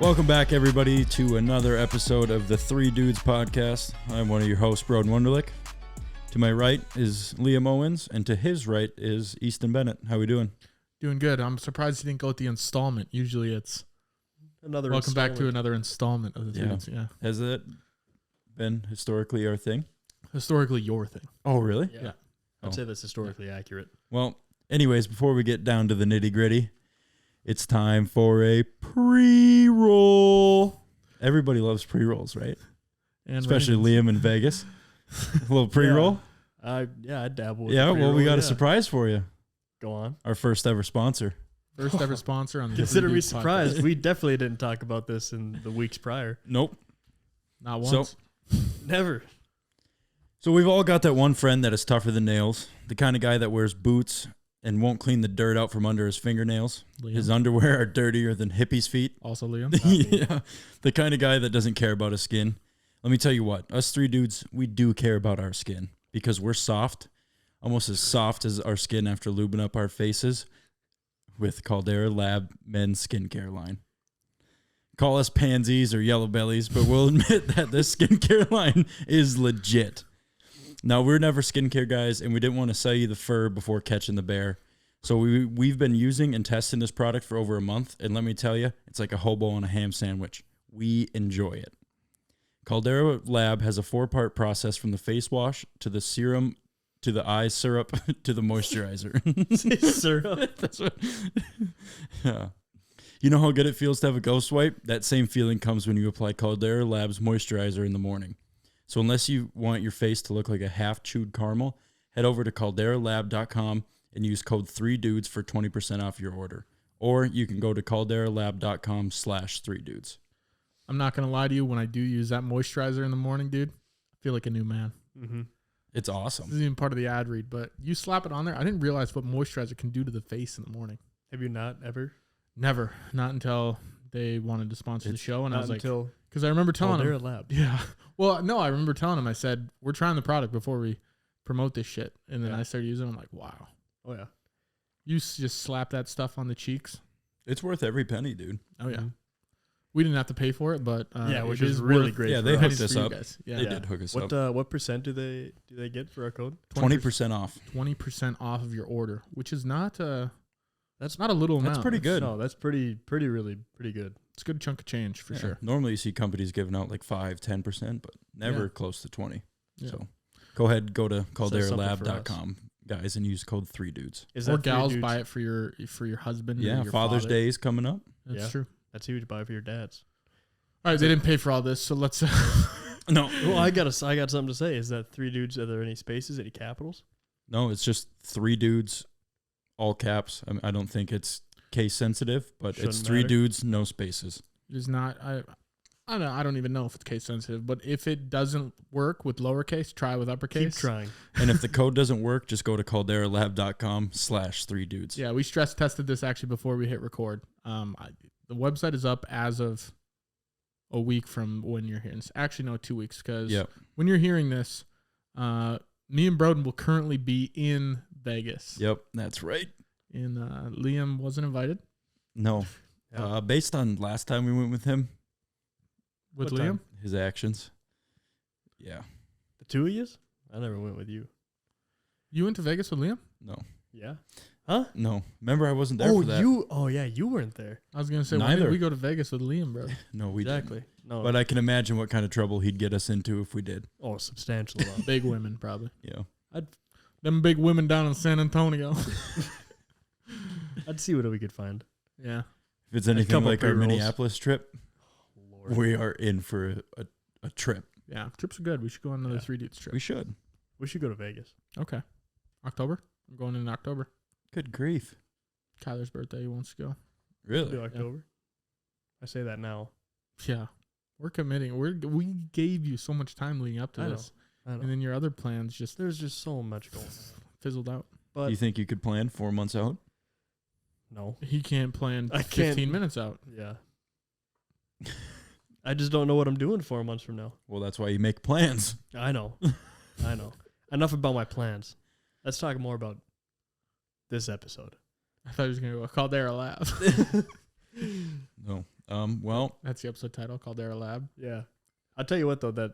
Welcome back, everybody, to another episode of the Three Dudes podcast. I'm one of your hosts, Broden Wunderlich. To my right is Liam Owens, and to his right is Easton Bennett. How we doing? Doing good. I'm surprised you didn't go with the installment. Usually it's another welcome back to another installment of the Three Dudes. Yeah. Has that been historically our thing? Historically your thing. Oh, really? Yeah. I'd say that's historically accurate. Well, anyways, before we get down to the nitty gritty, it's time for a pre-roll. Everybody loves pre-rolls, right? And especially Liam in Vegas. A little pre-roll. I dabble with Well, we got a surprise for you. Go on. Our first ever sponsor. First ever sponsor on the Consider Three me Dudes surprised. podcast. We definitely didn't talk about this in the weeks prior. Nope. Not once. Never. So we've all got that one friend that is tougher than nails. The kind of guy that wears boots and won't clean the dirt out from under his fingernails. Liam. His underwear are dirtier than hippies' feet. Also Liam. Yeah. The kind of guy that doesn't care about his skin. Let me tell you what, us three dudes, we do care about our skin because we're soft, almost as soft as our skin after lubing up our faces with Caldera Lab men's skincare line. Call us pansies or yellow bellies, but we'll admit that this skincare line is legit. Now, we're never skincare guys, and we didn't want to sell you the fur before catching the bear. So we've been using and testing this product for over a month, and let me tell you, it's like a hobo on a ham sandwich. We enjoy it. Caldera Lab has a 4-part process from the face wash to the serum to the eye syrup to the moisturizer. Syrup. That's what. Yeah. You know how good it feels to have a ghost wipe? That same feeling comes when you apply Caldera Lab's moisturizer in the morning. So unless you want your face to look like a half-chewed caramel, head over to calderalab.com and use code 3dudes for 20% off your order. Or you can go to calderalab.com/3dudes. I'm not going to lie to you. When I do use that moisturizer in the morning, dude, I feel like a new man. Mm-hmm. It's This awesome. isn't even part of the ad read, but you slap it on there. I didn't realize what moisturizer can do to the face in the morning. Have you not ever? Never. Not until they wanted to sponsor the show. And I was like, until because I remember telling Caldera them. Lab. Yeah. Well, no, I remember telling him, I said, we're trying the product before we promote this shit. And then Yeah. I started using it. I'm like, wow. Oh, yeah. You just slap that stuff on the cheeks. It's worth every penny, dude. Oh, yeah. Mhm. We didn't have to pay for it, but Yeah, which it is really worth great. Yeah, for they us. hooked pennies us for you up. guys. Yeah. They did hook us up. What percent do they get for our code? 20% off. 20% off of your order, which is not that's not a little amount. That's pretty good. No, that's pretty really pretty good. It's a good chunk of change for Yeah. sure. Normally you see companies giving out like 5-10%, but never Yeah. close to 20. Yeah. So go ahead, go to something for calderalab.com, guys, and use code 3dudes. Is Or that gals 3 dudes? buy it for your husband. or Yeah, your Father's father. Day is coming up. That's Yeah. true. That's huge. Buy for your dads. All right, they didn't pay for all this, so let's. No, Well, I got something to say. Is that 3 dudes? Are there any spaces? Any capitals? no, it's just 3 dudes, all caps. I don't think it's case sensitive, but it's Shouldn't 3 matter. dudes, no spaces. It is not. I don't even know if it's case sensitive, but if it doesn't work with lowercase, try with uppercase. Keep trying. And if the code doesn't work, just go to calderalab.com/3dudes. Yeah, we stress tested this actually before we hit record. The website is up as of a week from when you're hearing this. Actually, no, 2 weeks, because Yep. when you're hearing this, me and Broden will currently be in Vegas. Yep, that's right. And Liam wasn't invited No. Yeah. Based on last time we went with him, with What Liam. time? his actions. Yeah. The 2 of yous? I never went with you. You went to Vegas with Liam? No. Yeah. Huh? No. Remember, I wasn't there Oh, for that. you. Oh, yeah. You weren't there. I was gonna say, when Neither. did we go to Vegas with Liam, bro? No, we Exactly. didn't. No. But I can imagine what kind of trouble he'd get us into if we did. Oh, substantial amount. Big women, probably. Yeah. Them big women down in San Antonio. I'd see what we could find. Yeah. If it's anything couple like our pre-rolls. Minneapolis trip, Lord. we are in for a trip. Yeah. Trips are good. We should go on another Yeah. 3 dudes trip. We should. We should go to Vegas. Okay. October? I'm going in October. Good grief. Kyler's birthday. He wants to go. Do Really? October. I say that now. Yeah. We're committing. We gave you so much time leading up to I know. this. I know. And then your other plans just There's just so much going on. fizzled out. But You think you could plan 4 months out? no. He can't plan I 15 can't. minutes out. Yeah. I just don't know what I'm doing 4 months from now. Well, that's why you make plans. I know. I know. Enough about my plans. Let's talk more about this episode. I thought he was going to go Caldera Lab. No. Well, That's the episode title called Air Lab. Yeah. I'll tell you what, though, that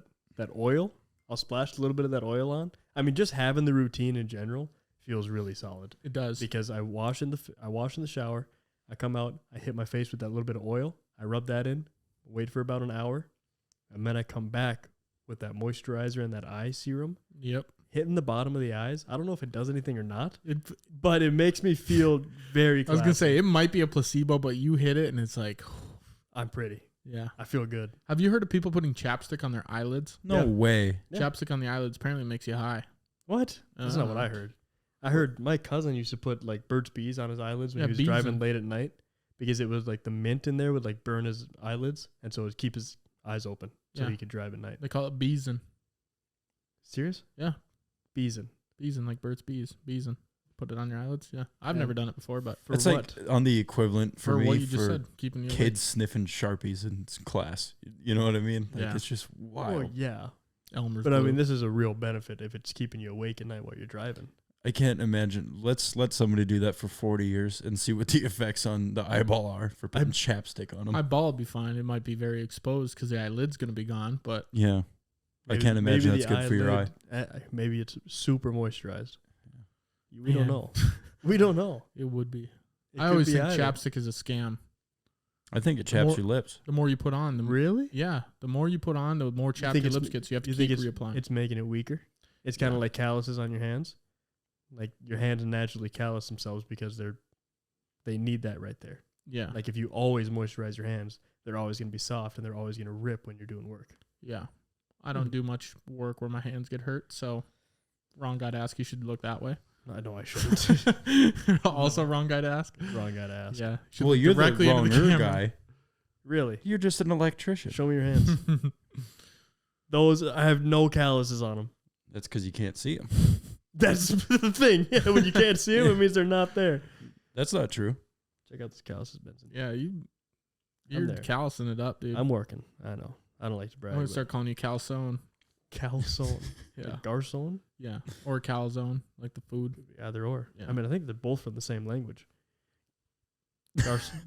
oil, I'll splash a little bit of that oil on. I mean, just having the routine in general feels really solid. It does. Because I wash in the shower, I come out, I hit my face with that little bit of oil, I rub that in, wait for about an hour, and then I come back with that moisturizer and that eye serum. Yep. Hitting the bottom of the eyes. I don't know if it does anything or not, but it makes me feel very classy. I was going to say, it might be a placebo, but you hit it and it's like, I'm pretty. yeah. I feel good. Have you heard of people putting chapstick on their eyelids? no way. Yeah. Chapstick on the eyelids apparently makes you high. What? That's not what I heard. I heard my cousin used to put like Burt's Bees on his eyelids when he was driving late at night because it was like the mint in there would like burn his eyelids, and so it would keep his eyes open so he could drive at night. They call it Beeson. Serious? Yeah. Beeson. Beeson, like Burt's Bees. Beeson. Put it on your eyelids. Yeah. I've never done it before, but For It's what? like on the equivalent for me what you just for said, keeping you kids sniffing Sharpies in class. You know what I mean? Like Yeah. it's just Oh, wild. yeah. Elmer's But I Glue. mean, this is a real benefit if it's keeping you awake at night while you're driving. I can't imagine. Let's let somebody do that for 40 years and see what the effects on the eyeball are for putting chapstick on them. my ball will be fine. It might be very exposed because the eyelid's going to be gone, but Yeah. I can't imagine that's good for your eye. Maybe it's super moisturized. We Man. don't know. We don't know. it would be. It I could always be think either. chapstick is a scam. I think it chaps more- your lips. The more you put on, Really? yeah, the more you put on, the more chapped think your it's- lips get. So you have to You think keep it's reapplying. it's making it weaker? It's kind of Yeah. like calluses on your hands. Like your hands naturally callous themselves because they need that right there. Yeah, Like if you always moisturize your hands, they're always going to be soft and they're always going to rip when you're doing work. yeah. I don't do much work where my hands get hurt, so wrong guy to ask. You should look that way. I know I shouldn't. Also, wrong guy to ask. Wrong guy to ask. Yeah. should Well, look you're the directly into wronger camera. guy. Really? You're just an electrician. Show me your hands. Those I have no calluses on them. That's because you can't see them. That's the thing. Yeah, when you can't see them, it means they're not there. That's not true. Check out this calluses, Benson. Yeah, you're there. callousing it up, dude. I'm working. I know. I don't like to brag. I'm gonna but start calling you calzone. calzone. Yeah, Like garçon? yeah, or calzone, like the food. Either or. Yeah. I mean, I think they're both from the same language.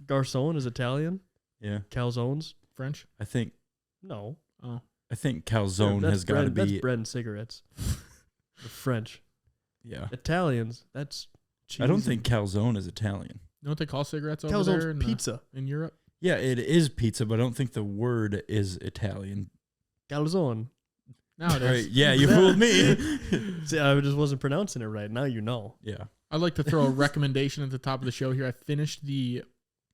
Garçon is Italian. Yeah. Calzones? French. I think No. Oh, calzone That's has got to bread- That's be. bread and cigarettes. The French. Yeah. Italians, that's cheese. I don't and- think calzone is Italian. you know what they call cigarettes over calzone's there in, pizza. in Europe? Yeah, it is pizza, but I don't think the word is Italian. Calzone. Nowadays, Right? Yeah, you fooled me. See, I just wasn't pronouncing it right. Now you know. Yeah. I'd like to throw a recommendation at the top of the show here. I finished the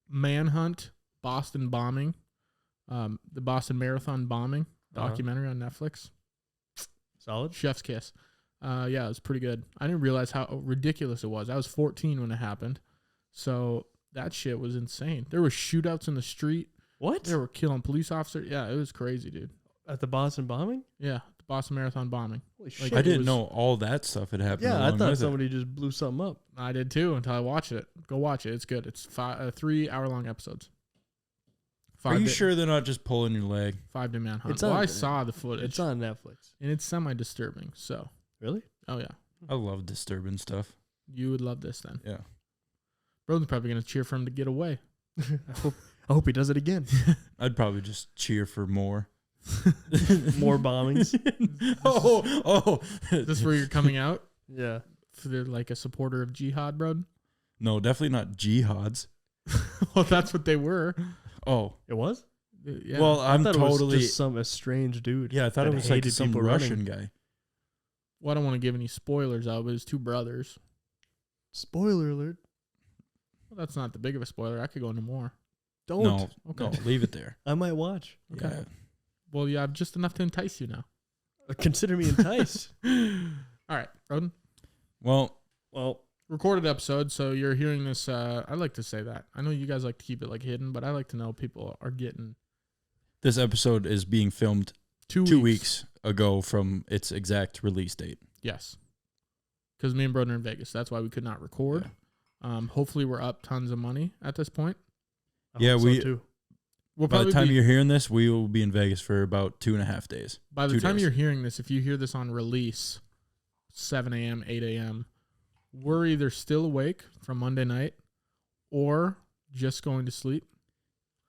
Manhunt Boston bombing, the Boston Marathon bombing documentary on Netflix. Solid. Chef's kiss. Yeah, it was pretty good. I didn't realize how ridiculous it was. I was 14 when it happened, so that shit was insane. There were shootouts in the street. What? They were killing police officers. Yeah, it was crazy, dude. At the Boston bombing? Yeah, the Boston Marathon bombing. Holy Like, shit. I it didn't was- know all that stuff had happened. Yeah, I along thought with it. somebody just blew something up. I did too until I watched it. Go watch it. It's good. It's 3 hour-long episodes. Are you day- sure they're not just pulling your leg? 5-day manhunt. It's Well, on- I saw the footage. It's on Netflix. and it's semi-disturbing. So, Really? oh yeah, I love disturbing stuff. you would love this then. Yeah. Broden's probably gonna cheer for him to get away. I hope he does it again. I'd probably just cheer for more. More bombings. oh. Is this where you're coming out Yeah. for like a supporter of jihad, Broden? No, definitely not jihads. Well, that's what they were. Oh. It was? Yeah. Well, I I'm thought totally. it was just a strange dude. Yeah, I thought that it was like hated some people Russian running. guy. well, I don't want to give any spoilers out, but it's two brothers. Spoiler alert. Well, that's not the big of a spoiler. I could go into more. Don't. No, Okay. no, leave it there. I might watch. Okay. Yeah. Well, you have just enough to entice you now. Consider me enticed. All right, Broden. Well, Well, Recorded episode, so you're hearing this. I like to say that. I know you guys like to keep it like hidden, but I like to know people are getting this episode is being filmed 2 weeks ago from its exact release date. Yes, because me and Broden are in Vegas. That's why we could not record. Hopefully, we're up tons of money at this point. I Yeah, hope we- so too. We'll By the probably time be, you're hearing this, we will be in Vegas for about 2.5 days. by the 2 time days. you're hearing this, if you hear this on release, 7 a.m., 8 a.m., we're either still awake from Monday night or just going to sleep.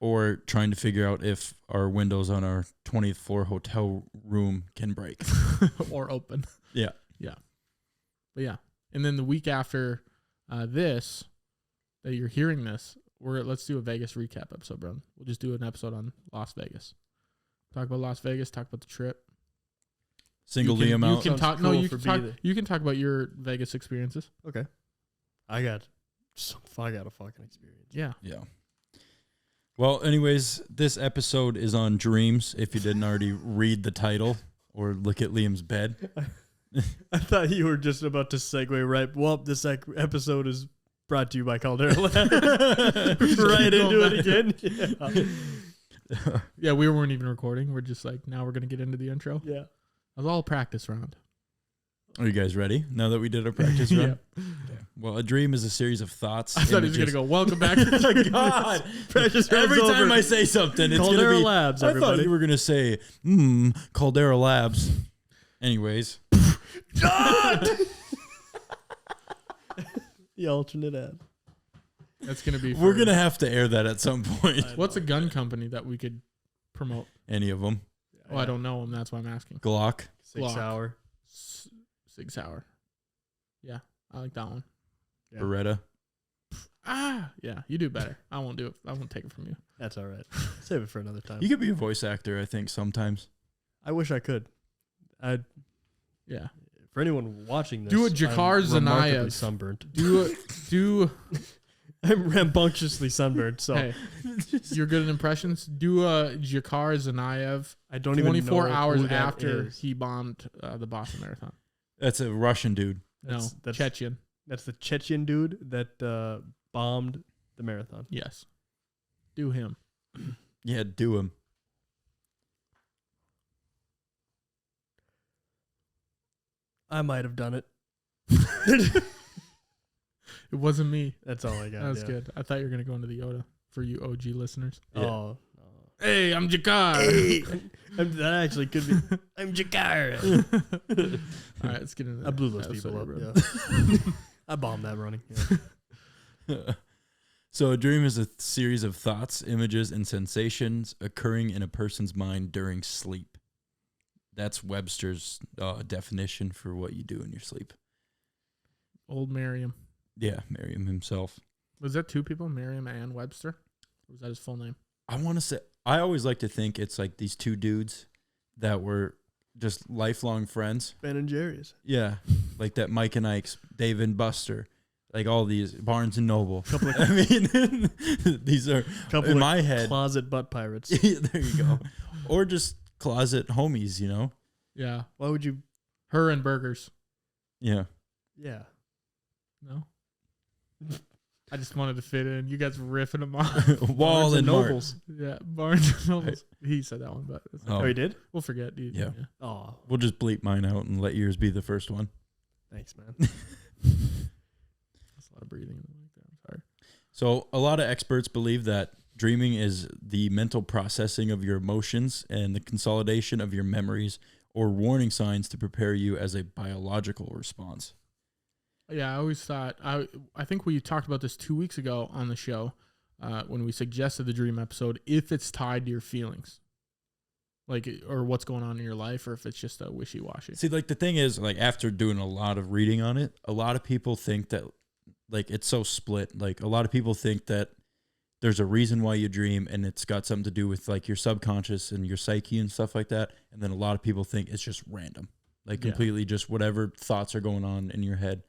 or trying to figure out if our windows on our 20th floor hotel room can break or open. Yeah. Yeah. But yeah. And then the week after this, that you're hearing this, let's do a Vegas recap episode, bro. We'll just do an episode on Las Vegas. Talk about Las Vegas, talk about the trip. Single Liam out. You can talk. No, you can talk. You can talk about your Vegas experiences. Okay. I got a fucking experience. Yeah. Yeah. Well, anyways, this episode is on dreams. If you didn't already read the title or look at Liam's bed. I thought you were just about to segue right. Well, this episode is brought to you by Caldera Lab. Right into it again. Yeah. Yeah, we weren't even recording. We're just like, now we're going to get into the intro. Yeah. It was all a practice round. Are you guys ready now that we did our practice run? Yeah. Okay. Well, a dream is a series of thoughts. I thought he was going to go, welcome back. God. Practice Every time I say something, it's going to be. Labs, I thought you were going to say, Caldera Labs. Anyways. The alternate ad. That's going to be. We're going to have to air that at some point. What's a gun company that we could promote? Any of them. Oh, I don't know them. That's why I'm asking. Glock. Sig Sauer. Sig Sauer. Yeah, I like that one. Yeah. Beretta. Yeah, you do better. I won't do it. I won't take it from you. That's all right. Save it for another time. You could be a voice actor, I think, sometimes. I wish I could. Yeah. For anyone watching this, do a Jakar Zanayev. Sunburnt. Do. I'm rambunctiously sunburned. So hey, you're good at impressions. Do a Jakar Zanayev. I don't even know 24 hours who that after is. he bombed the Boston Marathon. That's a Russian dude. That's Chechen. That's the Chechen dude that bombed the marathon. Yes. Do him. Yeah, do him. I might have done it. It wasn't me. That's all I got. That was good. I thought you were going to go into the Yoda for you OG listeners. Yeah. Oh. Hey, I'm Jakar. Hey. That actually could be. I'm Jakar. All right, let's get into that. I blew those people up. Bro. Yeah. I bombed that running. Yeah. So a dream is a series of thoughts, images, and sensations occurring in a person's mind during sleep. That's Webster's definition for what you do in your sleep. Old Merriam. Yeah, Merriam himself. Was that two people, Merriam and Webster? Or was that his full name? I want to say, I always like to think it's like these two dudes that were just lifelong friends. Ben and Jerry's. Yeah, like that Mike and Ike's, Dave and Buster, like all these Barnes and Noble. I mean, these are in my head closet butt pirates. There you go, or just closet homies. You know? Yeah. Why would you? Her and burgers. Yeah. Yeah. No. I just wanted to fit in. You guys riffing them off. Wall and Nobles. Yeah, Barnes and Nobles. He said that one, but oh, he did? We'll forget, dude. Yeah. Oh, we'll just bleep mine out and let yours be the first one. Thanks, man. That's a lot of breathing. I'm sorry. So a lot of experts believe that dreaming is the mental processing of your emotions and the consolidation of your memories or warning signs to prepare you as a biological response. Yeah, I always thought, I think we talked about this 2 weeks ago on the show when we suggested the dream episode, if it's tied to your feelings, like, or what's going on in your life, or if it's just a wishy-washy. See, like the thing is, like after doing a lot of reading on it, a lot of people think that like it's so split. Like a lot of people think that there's a reason why you dream and it's got something to do with like your subconscious and your psyche and stuff like that. And then a lot of people think it's just random, like completely just whatever thoughts are going on in your head.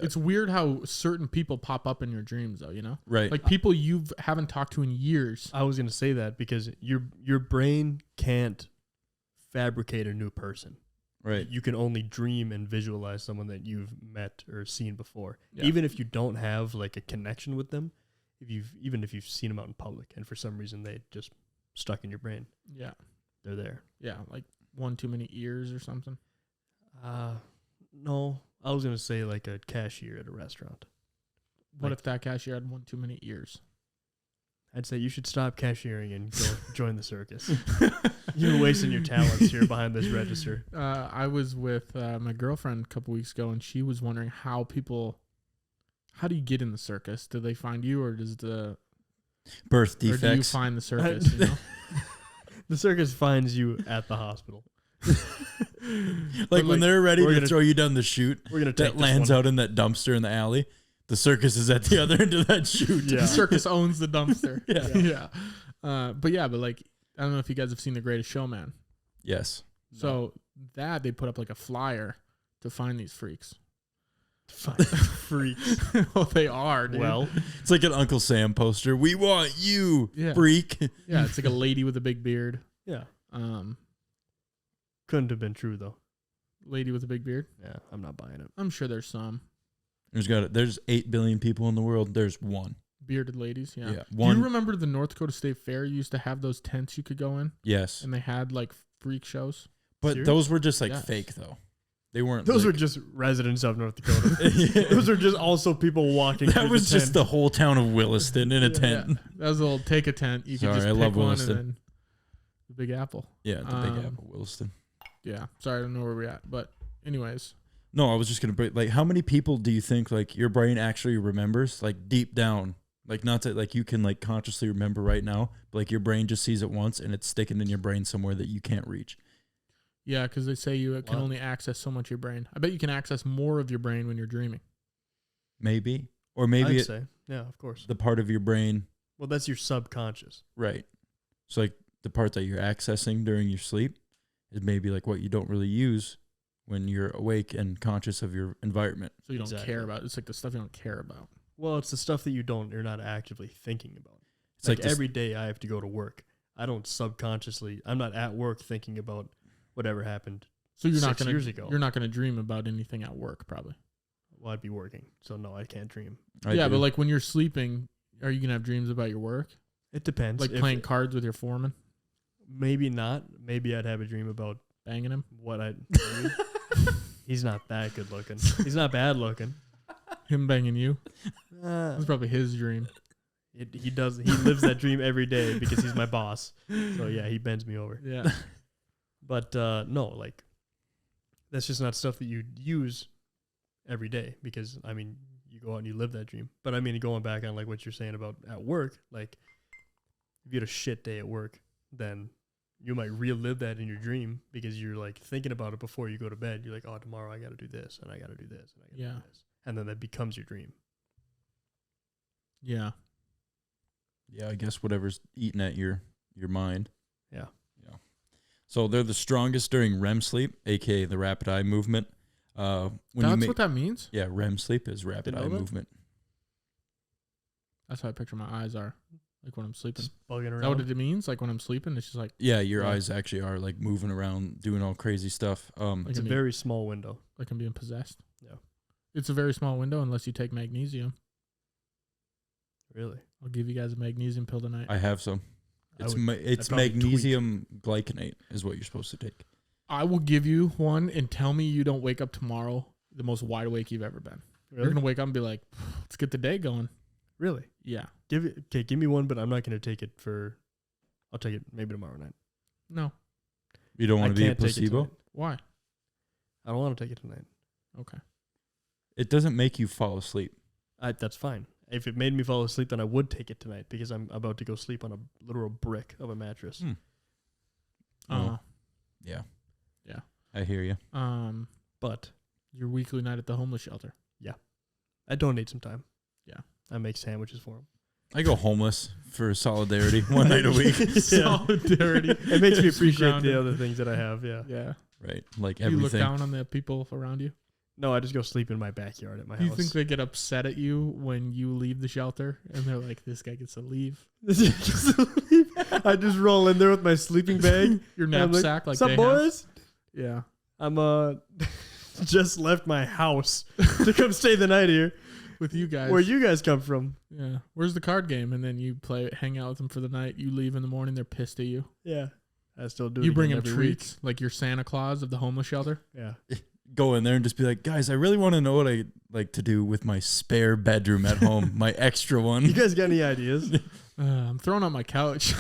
It's weird how certain people pop up in your dreams, though, you know? Right. Like people you haven't talked to in years. I was going to say that because your brain can't fabricate a new person. Right. You can only dream and visualize someone that you've met or seen before. Yeah. Even if you don't have like a connection with them, even if you've seen them out in public and for some reason they just stuck in your brain. Yeah. They're there. Yeah, like one too many ears or something. No. I was going to say like a cashier at a restaurant. What if that cashier had one too many ears? I'd say you should stop cashiering and go join the circus. You're wasting your talents here behind this register. I was with my girlfriend a couple weeks ago, and she was wondering how do you get in the circus? Do they find you, or does the Birth Or do you defects. find the circus? You know? The circus finds you at the hospital. Like when they're ready to throw you down the chute We're gonna take that lands out in that dumpster in the alley, the circus is at the other end of that chute. Yeah. The circus owns the dumpster. Yeah. But like, I don't know if you guys have seen The Greatest Showman. Yes. So that they put up like a flyer to find these freaks. Freaks. Well, they are, dude. Well, It's like an Uncle Sam poster. We want you, Yeah. freak. Yeah, it's like a lady with a big beard. yeah. Um, Couldn't have been true though. lady with a big beard. Yeah, I'm not buying it. I'm sure there's some There's 8 billion people in the world. There's one. bearded ladies. Yeah. Do One. you remember the North Dakota State Fair used to have those tents you could go in, Yes. and they had like freak shows? But Serious? those were just like Yes. fake though. They weren't. Those like, were just residents of North Dakota. Yeah. Those are just also people walking. That through was the just the whole town of Williston in a tent. Yeah. That was a little take a tent. You could Sorry, just I pick love one Williston. and then the Big Apple. Yeah, the Big Um, Apple, Williston. Yeah. Sorry, I don't know where we're at, but anyways, No, I was just gonna break. Like, how many people do you think like your brain actually remembers? Like deep down, like not that like you can like consciously remember right now, but like your brain just sees it once and it's sticking in your brain somewhere that you can't reach. yeah, because they say you can Wow. only access so much of your brain. I bet you can access more of your brain when you're dreaming. Maybe, or maybe I'd it, say. Yeah, of course. the part of your brain, Well, that's your subconscious. right? So like the part that you're accessing during your sleep is maybe like what you don't really use when you're awake and conscious of your environment. So you don't Exactly. care about it. It's like the stuff you don't care about. Well, it's the stuff that you're not actively thinking about. It's Like like this- every day I have to go to work. I don't subconsciously, I'm not at work thinking about whatever happened. So you're not 6 gonna years ago. You're not gonna dream about anything at work, probably. Well, I'd be working. So no, I can't dream. I yeah, do. but like when you're sleeping, are you gonna have dreams about your work? It depends. Like If- playing cards with your foreman, Maybe not. Maybe I'd have a dream about banging him, what I. He's not that good looking. He's not bad looking. him banging you. Uh, That's probably his dream. he does. He lives that dream every day because he's my boss. So yeah, he bends me over. Yeah. But no, like that's just not stuff that you use every day because I mean you go out and you live that dream. But I mean going back on like what you're saying about at work, like if you had a shit day at work, then you might relive that in your dream because you're like thinking about it before you go to bed. You're like, oh, tomorrow I got to do this and I got to do this and I got to Yeah. do this, and then that becomes your dream. Yeah. yeah, I guess whatever's eating at your mind. Yeah. So they're the strongest during REM sleep, aka the rapid eye movement. When That's what that means. yeah, REM sleep is rapid Didn't eye know that. movement. That's how I picture my eyes are, like when I'm sleeping. Just bugging Is around. that what it means? Like when I'm sleeping, it's just like Yeah, your Yeah. eyes actually are like moving around, doing all crazy stuff. Like It's a I'm very small window. I'm being possessed. Yeah. It's a very small window unless you take magnesium. Really. I'll give you guys a magnesium pill tonight. I have some. I It's would- it's probably tweak. magnesium glycinate is what you're supposed to take. I will give you one and tell me you don't wake up tomorrow the most wide awake you've ever been. You're Really? gonna wake up and be like, let's get the day going. Really? Yeah. Give me one, but I'm not going to take it for. I'll take it maybe tomorrow night. No. You don't want I to be a can't take it placebo. tonight. Why? I don't want to take it tonight. Okay. It doesn't make you fall asleep. That's fine. If it made me fall asleep, then I would take it tonight because I'm about to go sleep on a literal brick of a mattress. Hmm. Uh, Yeah. Yeah. I hear you. But your weekly night at the homeless shelter. I donate some time. Yeah. I make sandwiches for them. I go homeless for solidarity one night a week. Solidarity. It makes me Keeps you appreciate grounded. the other things that I have. Yeah. Yeah. Right. Like You look everything. down on the people around you. No, I just go sleep in my backyard at my Do you house. think they get upset at you when you leave the shelter and they're like, this guy gets to leave? I just roll in there with my sleeping bag. Your and I'm knapsack, like, What's up, they boys? have? Yeah. I'm just left my house to come stay the night here. With you guys. Where you guys come from? Yeah. Where's the card game? And then you hang out with them for the night. You leave in the morning. They're pissed at you. Yeah, I still do. You it bring again them every week. treats, like your Santa Claus of the homeless shelter. Yeah. Go in there and just be like, guys, I really want to know what I like to do with my spare bedroom at home, my extra You one. guys got any ideas? I'm throwing out my couch.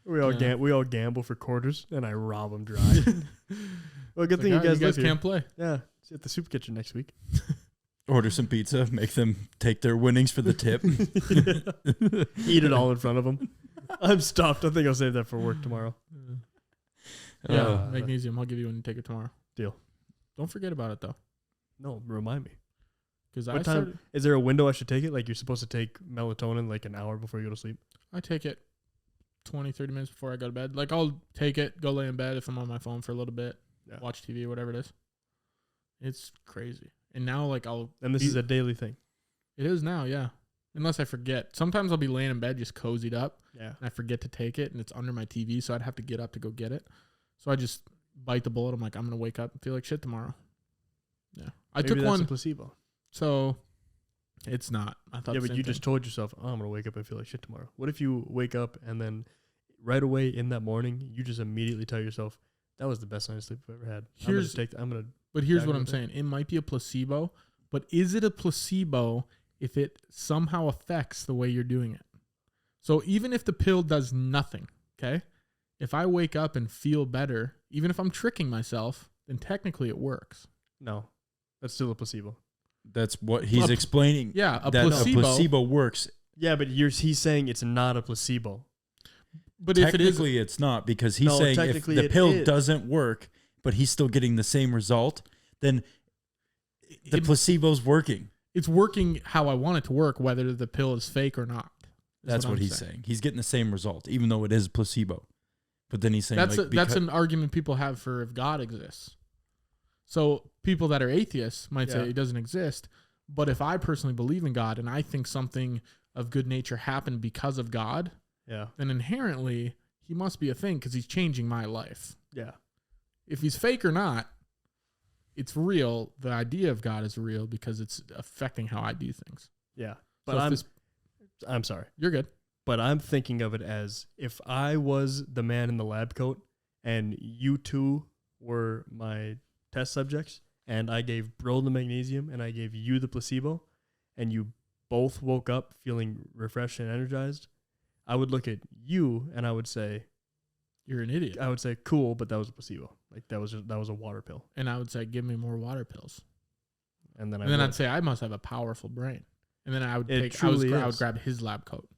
We all Yeah. we all gamble for quarters, and I rob them dry. Well, good It's thing like, you "Oh, guys live here. can't play. Yeah, see you at the soup kitchen next week. Order some pizza, make them take their winnings for the tip. Eat it all in front of them. I'm stuffed. I think I'll save that for work tomorrow. Yeah, magnesium. I'll give you when you take it tomorrow. Deal. Don't forget about it though. No, remind me. Because What time is there a window I should take it? Like you're supposed to take melatonin like an hour before you go to sleep? I take it 20, 30 minutes before I go to bed. Like I'll take it, go lay in bed if I'm on my phone for a little bit, watch TV, whatever it is. It's crazy. And now like And this is a daily thing. It is now, yeah. Unless I forget. Sometimes I'll be laying in bed just cozied up. Yeah. And I forget to take it and it's under my TV, so I'd have to get up to go get it. So I just bite the bullet. I'm like, I'm gonna wake up and feel like shit tomorrow. Yeah. Maybe took that's one a placebo. So it's not. I thought. Yeah, but you just told yourself, "Oh, I'm gonna wake up and feel like shit tomorrow." What if you wake up and then right away in that morning you just immediately tell yourself, "That was the best night's sleep I've ever had." But here's what I'm saying. It might be a placebo, but is it a placebo if it somehow affects the way you're doing it? So even if the pill does nothing, okay, if I wake up and feel better, even if I'm tricking myself, then technically it works. No, that's still a placebo. That's what he's explaining. Yeah, a placebo works. Yeah, but he's saying it's not a placebo. But technically, it's not, because he's saying if the pill doesn't work, but he's still getting the same result, then the placebo's working. It's working how I want it to work, whether the pill is fake or not. That's what he's saying. He's getting the same result, even though it is placebo. But then he's saying that's an argument people have for if God exists. So people that are atheists might say it doesn't exist. But if I personally believe in God and I think something of good nature happened because of God, then inherently he must be a thing because he's changing my life. Yeah. If he's fake or not, it's real. The idea of God is real because it's affecting how I do things. Yeah. But so I'm sorry. You're good. But I'm thinking of it as if I was the man in the lab coat and you two were my test subjects and I gave Broden the magnesium and I gave you the placebo and you both woke up feeling refreshed and energized, I would look at you and I would say, you're an idiot. I would say, cool, but that was a placebo. Like that was a water pill. And I would say, give me more water pills. And then I'd say, I must have a powerful brain. And then I would I would grab his lab coat.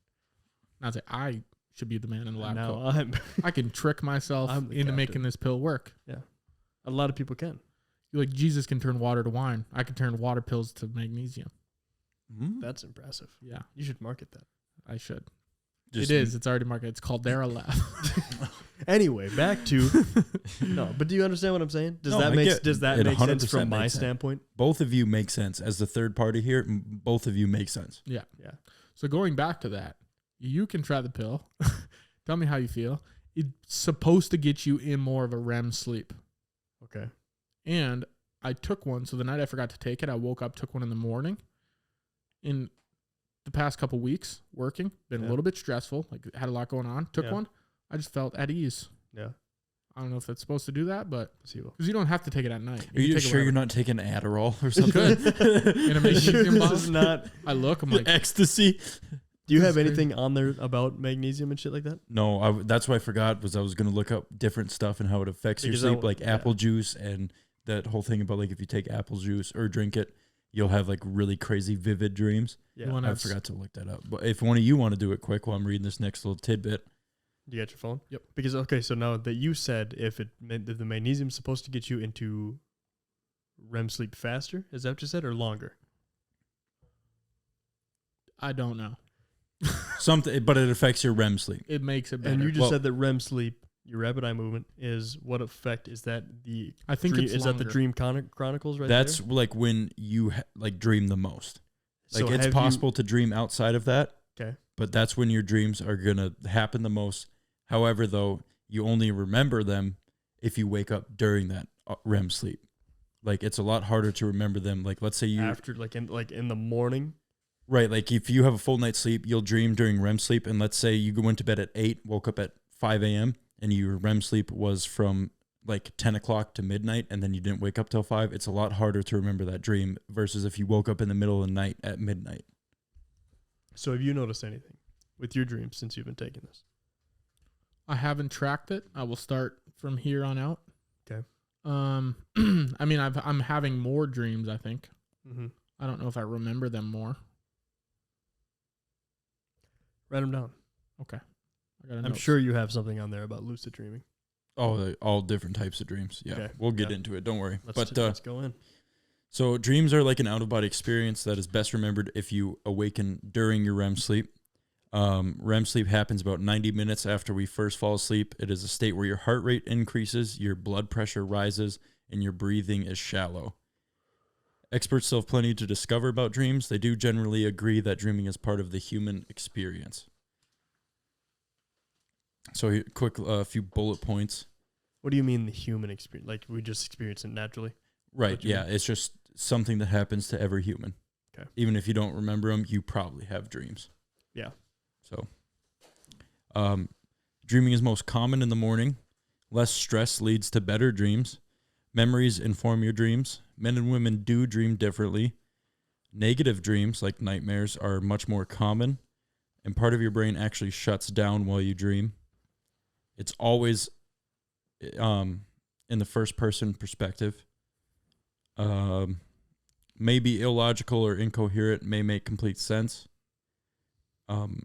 And I'd say, I should be the man in the lab coat. I can trick myself into making this pill work. Yeah. A lot of people can. Like Jesus can turn water to wine. I can turn water pills to magnesium. That's impressive. Yeah. You should market that. I should. It's already marketed. It's called Daralab. Anyway, back to no. But do you understand what I'm saying? Does that make sense from my standpoint? Both of you make sense as the third party here. Both of you make sense. Yeah. So going back to that, you can try the pill. Tell me how you feel. It's supposed to get you in more of a REM sleep. Okay. And I took one. So the night I forgot to take it, I woke up, took one in the morning. In the past couple weeks working, been a little bit stressful, like had a lot going on, took one. I just felt at ease. Yeah. I don't know if that's supposed to do that, but because you don't have to take it at night. Are you sure you're not taking Adderall or something? In a magnesium bottle? Is not. I'm like ecstasy. Do you have anything on there about magnesium and shit like that? No, that's what I forgot was I was going to look up different stuff and how it affects your sleep, like apple juice and that whole thing about like if you take apple juice or drink it, you'll have like really crazy vivid dreams. Yeah, I forgot to look that up. But if one of you want to do it quick while I'm reading this next little tidbit. You got your phone? Yep. Because, okay, so now that you said if the magnesium's supposed to get you into REM sleep faster, is that what you said, or longer? I don't know. Something, but it affects your REM sleep. It makes it better. And you just said that REM sleep, your rapid eye movement, is what effect? Is that the I think dream, it's is longer. that the Dream Chronicles right That's there? like when you like dream the most. Like So it's possible to dream outside of that. Okay. But that's when your dreams are going to happen the most. However, though, you only remember them if you wake up during that REM sleep. Like it's a lot harder to remember them. Like let's say you after in the morning. Right, like if you have a full night's sleep, you'll dream during REM sleep, and let's say you went to bed at 8, woke up at 5 a.m., and your REM sleep was from like 10 o'clock to midnight, and then you didn't wake up till 5. It's a lot harder to remember that dream versus if you woke up in the middle of the night at midnight. So have you noticed anything with your dreams since you've been taking this? I haven't tracked it. I will start from here on out. Okay. I mean, I'm having more dreams, I think. Mm-hmm. I don't know if I remember them more. Write them down. Okay. I got a I'm note. sure you have something on there about lucid dreaming. Oh, all different types of dreams. Yeah, Okay. we'll get into it. Don't worry. Let's go in. So dreams are like an out-of-body experience that is best remembered if you awaken during your REM sleep. REM sleep happens about 90 minutes after we first fall asleep. It is a state where your heart rate increases, your blood pressure rises, and your breathing is shallow. Experts still have plenty to discover about dreams. They do generally agree that dreaming is part of the human experience. So here, quick, few bullet points. What do you mean the human experience? Like we just experience it naturally? Right, yeah. It's just something that happens to every human. Okay. Even if you don't remember them, you probably have dreams. Yeah. So, dreaming is most common in the morning. Less stress leads to better dreams. Memories inform your dreams. Men and women do dream differently. Negative dreams, like nightmares, are much more common, and part of your brain actually shuts down while you dream. It's always in the first person perspective. May be illogical or incoherent, may make complete sense.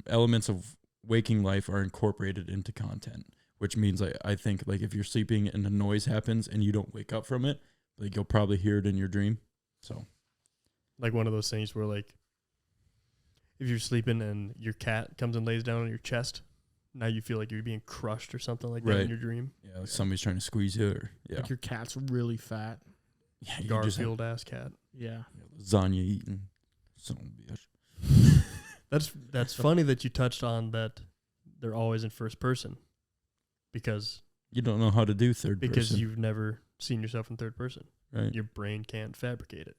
Elements of waking life are incorporated into content, which means I think like if you're sleeping and a noise happens and you don't wake up from it, like you'll probably hear it in your dream. So, like one of those things where like if you're sleeping and your cat comes and lays down on your chest, now you feel like you're being crushed or something like that in your dream. Yeah, like somebody's trying to squeeze you, or Like your cat's really fat. Yeah, you Garfield ass cat. Yeah. Lasagna eating. Son of a bitch. That's funny that you touched on that. They're always in first person because You don't know how to do third person. because you've never seen yourself in third person. Right. Your brain can't fabricate it.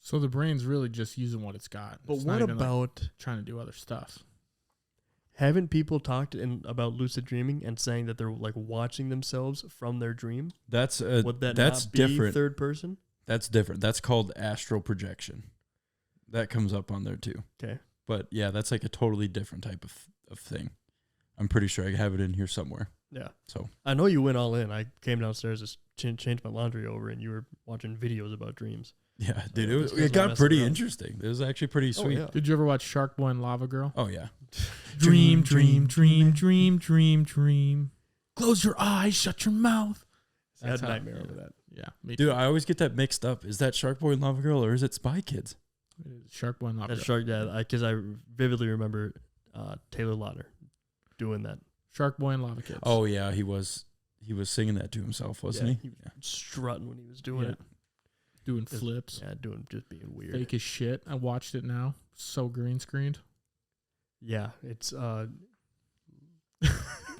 So the brain's really just using what it's got. But It's what not even, about trying to do other stuff? haven't people talked about lucid dreaming and saying that they're like watching themselves from their dream? That's Would that that's not be different. third person? That's different. That's called astral projection. That comes up on there too. Okay. But yeah, that's like a totally different type of thing. I'm pretty sure I have it in here somewhere. Yeah. So I know you went all in. I came downstairs to change my laundry over, and you were watching videos about dreams. yeah, dude, This guy's it not got messing pretty around. interesting. It was actually pretty sweet. yeah. Did you ever watch Shark Boy and Lava Girl? Oh yeah. Dream, dream, dream, dream, dream, dream. Close your eyes, shut your mouth. I had That's a how- nightmare yeah. over that. Yeah, me Dude, too. I always get that mixed up. Is that Shark Boy and Lava Girl or is it Spy Kids? Shark Boy and Lava That's Girl. Shark Dad. Because I vividly remember Taylor Lautner doing that. Shark Boy and Lava Kids. Oh yeah, he was singing that to himself, wasn't Yeah, he? he was strutting when he was doing Yeah. it. Doing Just- flips. Yeah, just being weird. Fake as shit. I watched it now. So green screened. Yeah, it's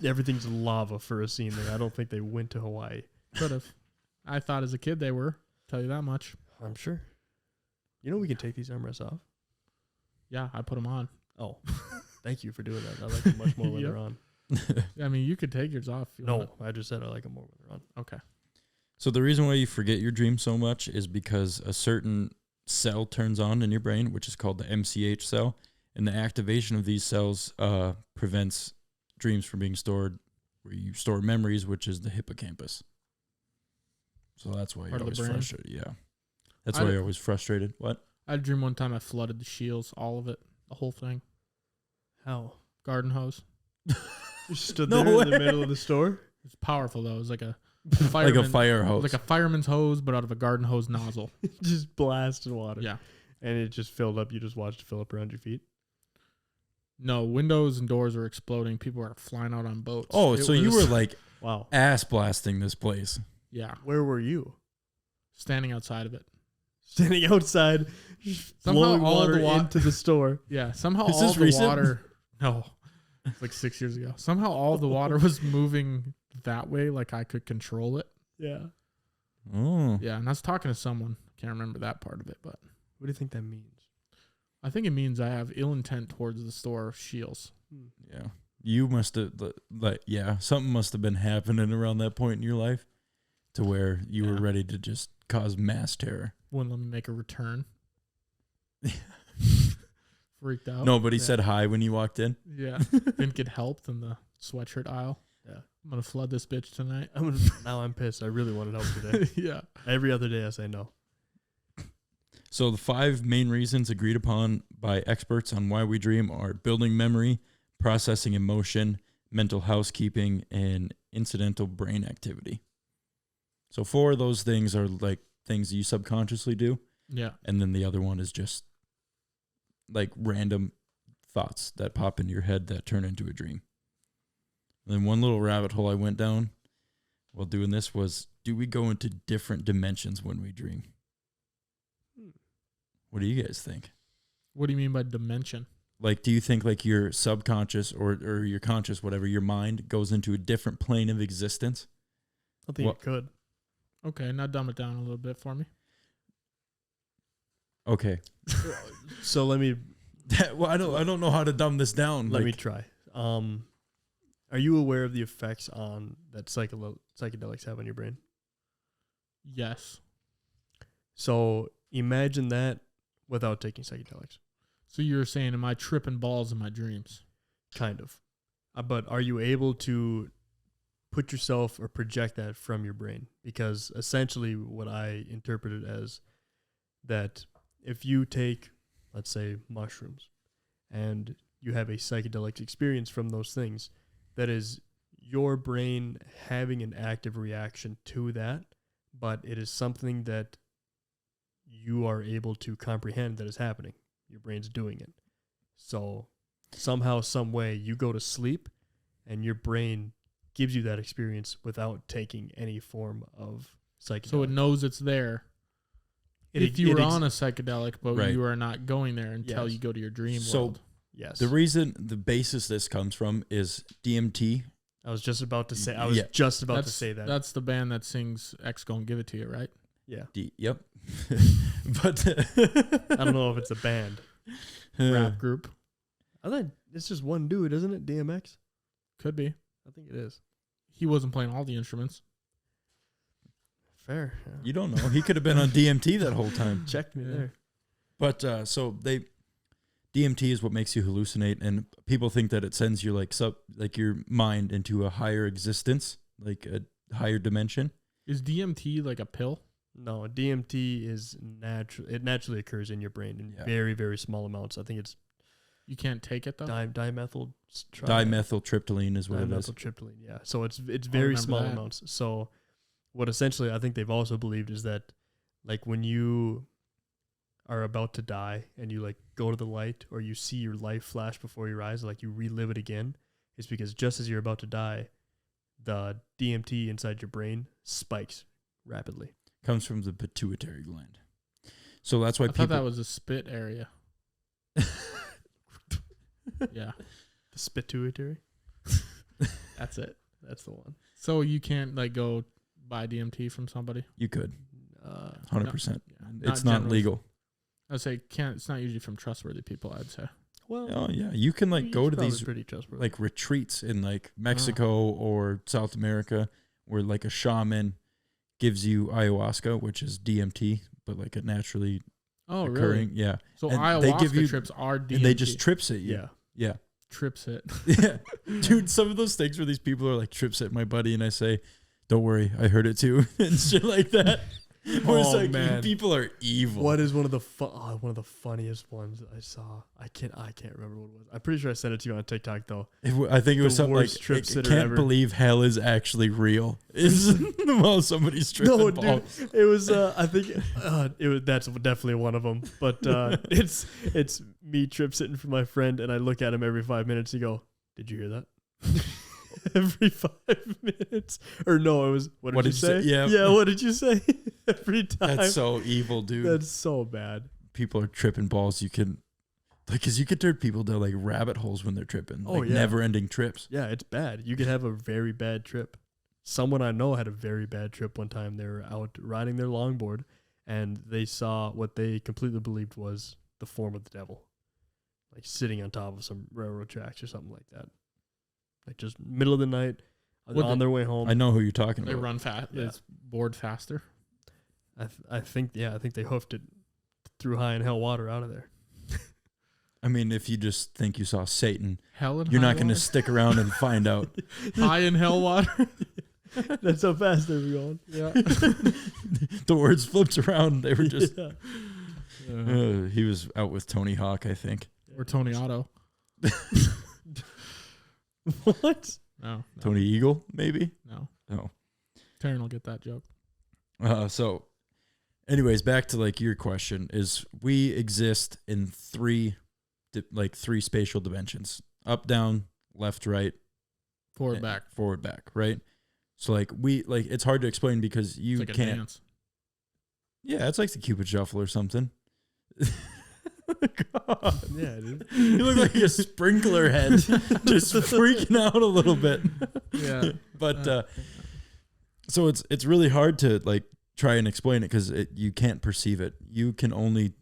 everything's lava for a scene there. I don't think they went to Hawaii. Could have. I thought as a kid they were. Tell you that much. I'm sure. You know we can take these armrests off. Yeah, I put them on. Oh, thank you for doing that. I like them much more when Yep. they're on. I mean, you could take yours off. If you No, want. I just said I like them more when they're on. Okay. So the reason why you forget your dreams so much is because a certain cell turns on in your brain, which is called the MCH cell, and the activation of these cells prevents dreams from being stored, where you store memories, which is the hippocampus. So that's why you're Part of the always brain. frustrated. Yeah, that's I why d- you're always frustrated. What? I had a dream one time I flooded the shields, all of it, the whole thing. How? Garden hose. You stood No there in the way. middle of the store? It's powerful though. It was like a Like fireman, a fire hose. like a fireman's hose, but out of a garden hose nozzle. Just blasted water. Yeah. And it just filled up. You just watched it fill up around your feet. No, windows and doors were exploding. People were flying out on boats. Oh, It so you was- were like Wow. ass blasting this place. yeah, Where were you? standing outside of it. Standing outside, just Somehow blowing all water the into the store. Yeah, somehow Is all this the recent? water. No, it's like 6 years ago. Somehow all the water was moving that way, like I could control it. Yeah. Oh, Yeah, and I was talking to someone. Can't remember that part of it, but What do you think that means? I think it means I have ill intent towards the store of shields. yeah. You must have, like, yeah, something must have been happening around that point in your life to where you were Yeah. ready to just cause mass terror. Wouldn't let me make a return. Freaked out. Nobody Yeah. said hi when you walked in. Yeah, didn't get helped in the sweatshirt aisle. Yeah. I'm gonna flood this bitch tonight. Now I'm pissed. I really wanted help today. Yeah. Every other day I say no. So the 5 main reasons agreed upon by experts on why we dream are building memory, processing emotion, mental housekeeping, and incidental brain activity. So 4 of those things are like things you subconsciously do. Yeah. And then the other one is just like random thoughts that pop into your head that turn into a dream. And then one little rabbit hole I went down while doing this was, do we go into different dimensions when we dream? What do you guys think? What do you mean by dimension? Like, do you think like your subconscious or your conscious, whatever, your mind goes into a different plane of existence? I think it could. Okay, now dumb it down a little bit for me. Okay. So let me. Well, I don't know how to dumb this down. Let me try. Are you aware of the effects on that psychedelics have on your brain? Yes. So imagine that without taking psychedelics. So you're saying, am I tripping balls in my dreams? Kind of. But are you able to put yourself or project that from your brain? Because essentially what I interpreted as that if you take, let's say, mushrooms and you have a psychedelic experience from those things, that is your brain having an active reaction to that, but it is something that you are able to comprehend that is happening. Your brain's doing it. So somehow, some way, you go to sleep and your brain gives you that experience without taking any form of psychedelic. So it knows it's there. If you were on a psychedelic, but right. You are not going there until you go to your dream world. Yes. The basis this comes from is DMT. I was just about to say. To say that. That's the band that sings "X Gon' Give It to You," right? Yeah. Yep. But I don't know if it's a band, rap group. I think it's just one dude, isn't it? DMX. Could be. I think it is. He wasn't playing all the instruments. Fair. Yeah. You don't know. He could have been on DMT that whole time. Checked me there. But DMT is what makes you hallucinate, and people think that it sends you like your mind into a higher existence, like a higher dimension. Is DMT like a pill? No, DMT is natural. It naturally occurs in your brain in very, very small amounts. I think it's. You can't take it though. Dimethyltryptamine is what it is. Dimethyltryptamine, yeah. So it's very small amounts. So what essentially I think they've also believed is that, like when you are about to die and you like go to the light or you see your life flash before your eyes, like you relive it again, it's because just as you're about to die, the DMT inside your brain spikes rapidly. Comes from the pituitary gland. So that's why I thought that was a spit area. Yeah. The spituitary? That's it. That's the one. So you can't like go buy DMT from somebody? You could. 100%. Yeah, it's not legal. I'd say it's not usually from trustworthy people, I'd say. Well, oh yeah, you can like go to these pretty trustworthy, like retreats in like Mexico or South America where like a shaman gives you ayahuasca, which is DMT, but like a naturally occurring. Really? Yeah. So and ayahuasca trips are DMT. And they just trips at you. Yeah. Trips it. Yeah. Dude, some of those things where these people are like trips at my buddy and I say, don't worry, I heard it too. And shit like that. Where it's like, man, people are evil. What is one of the funniest ones I saw? I can't remember what it was. I'm pretty sure I sent it to you on TikTok though. I think it was something like, I can't believe hell is actually real. Is while somebody's tripping balls. Dude, it was. I think it was. That's definitely one of them. But it's me trip sitting for my friend, and I look at him every 5 minutes. And go, did you hear that? Every 5 minutes, or no, it was. What did you say? Yeah. What did you say? Every time. That's so evil, dude. That's so bad. People are tripping balls. You can, like, cause you could turn people down like rabbit holes when they're tripping. Like never-ending trips. Yeah, it's bad. You could have a very bad trip. Someone I know had a very bad trip one time. They were out riding their longboard, and they saw what they completely believed was the form of the devil, like sitting on top of some railroad tracks or something like that. Like just middle of the night, on their way home. I know who you're talking they about. They run fast. Yeah. It's board faster. I think they hoofed it through high and hell water out of there. I mean, if you just think you saw Satan, you're not going to stick around and find out. High in hell water. That's how fast they were going. Yeah. The words flipped around. They were just. He was out with Tony Hawk, I think. Or Tony Otto. What? No. Tony Eagle, maybe? No. No. Taryn will get that joke. So, anyways, back to like your question is we exist in three spatial dimensions: up, down, left, right, Forward, back. Forward, back, right? So like it's hard to explain because you it's like can't. A dance. Yeah, it's like the Cupid Shuffle or something. God. Yeah, dude. You look like a sprinkler head, just freaking out a little bit. Yeah, but so it's really hard to like try and explain it because you can't perceive it. You can only.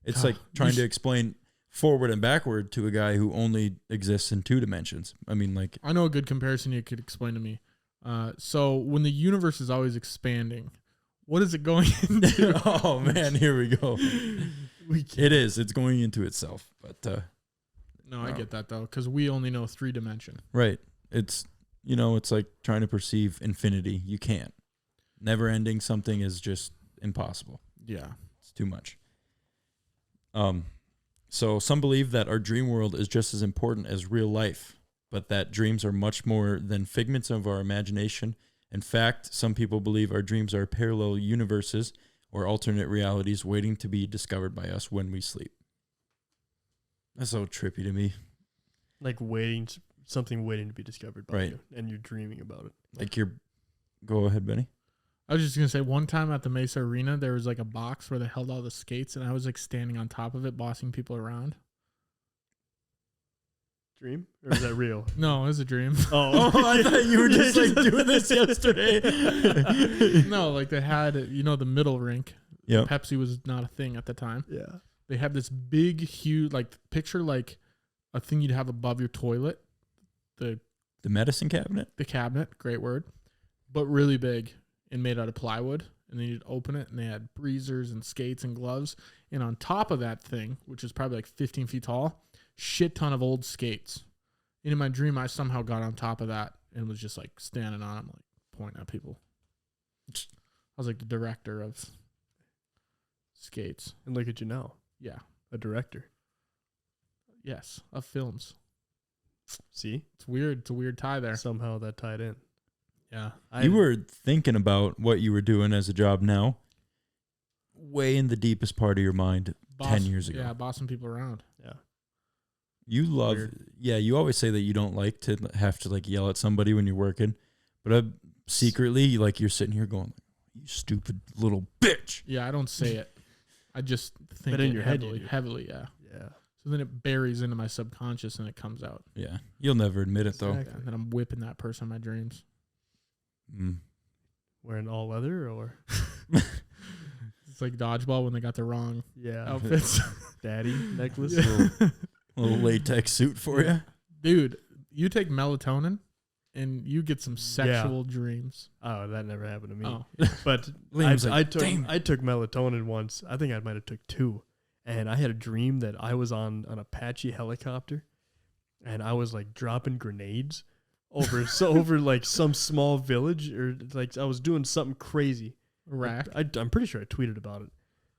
It's like trying to explain forward and backward to a guy who only exists in 2 dimensions. I mean, like I know a good comparison you could explain to me. So when the universe is always expanding, what is it going into? Oh man, here we go. It is. It's going into itself. But no, I get that though, because we only know 3 dimension. Right. It's it's like trying to perceive infinity. You can't. Never ending something is just impossible. Yeah, it's too much. So some believe that our dream world is just as important as real life, but that dreams are much more than figments of our imagination. In fact, some people believe our dreams are parallel universes or alternate realities waiting to be discovered by us when we sleep. That's so trippy to me. Like something waiting to be discovered by you, and you're dreaming about it. Like go ahead, Benny. I was just going to say, one time at the Mesa Arena, there was like a box where they held all the skates, and I was like standing on top of it, bossing people around. Dream? Or is that real? No, it was a dream. Oh, I thought you were just like doing this yesterday. No, like they had, the middle rink. Yeah. Pepsi was not a thing at the time. Yeah. They had this big, huge, like picture like a thing you'd have above your toilet. The medicine cabinet? The cabinet, great word. But really big and made out of plywood. And then you'd open it and they had breezers and skates and gloves. And on top of that thing, which is probably like 15 feet tall, shit ton of old skates. And in my dream, I somehow got on top of that and was just like standing on them, like pointing at people. I was like the director of skates. And look at you now. Yeah. A director. Yes, of films. See? It's weird. It's a weird tie there. Somehow that tied in. Yeah. You were thinking about what you were doing as a job now, way in the deepest part of your mind 10 years ago. Yeah, bossing people around. Yeah. You love, you always say that you don't like to have to like yell at somebody when you're working, but secretly, like you're sitting here going, you stupid little bitch. Yeah, I don't say it. I just think but in your heavily, yeah. Yeah. So then it buries into my subconscious and it comes out. Yeah. You'll never admit it though. Exactly. And then I'm whipping that person in my dreams. Wearing all leather or? It's like dodgeball when they got the wrong outfits. Daddy necklace. Little latex suit for you. Dude, you take melatonin and you get some sexual dreams. Oh, that never happened to me. Oh. But I took melatonin once. I think I might have took 2. And I had a dream that I was on an Apache helicopter and I was like dropping grenades over like some small village, or like I was doing something crazy. Iraq. I'm pretty sure I tweeted about it.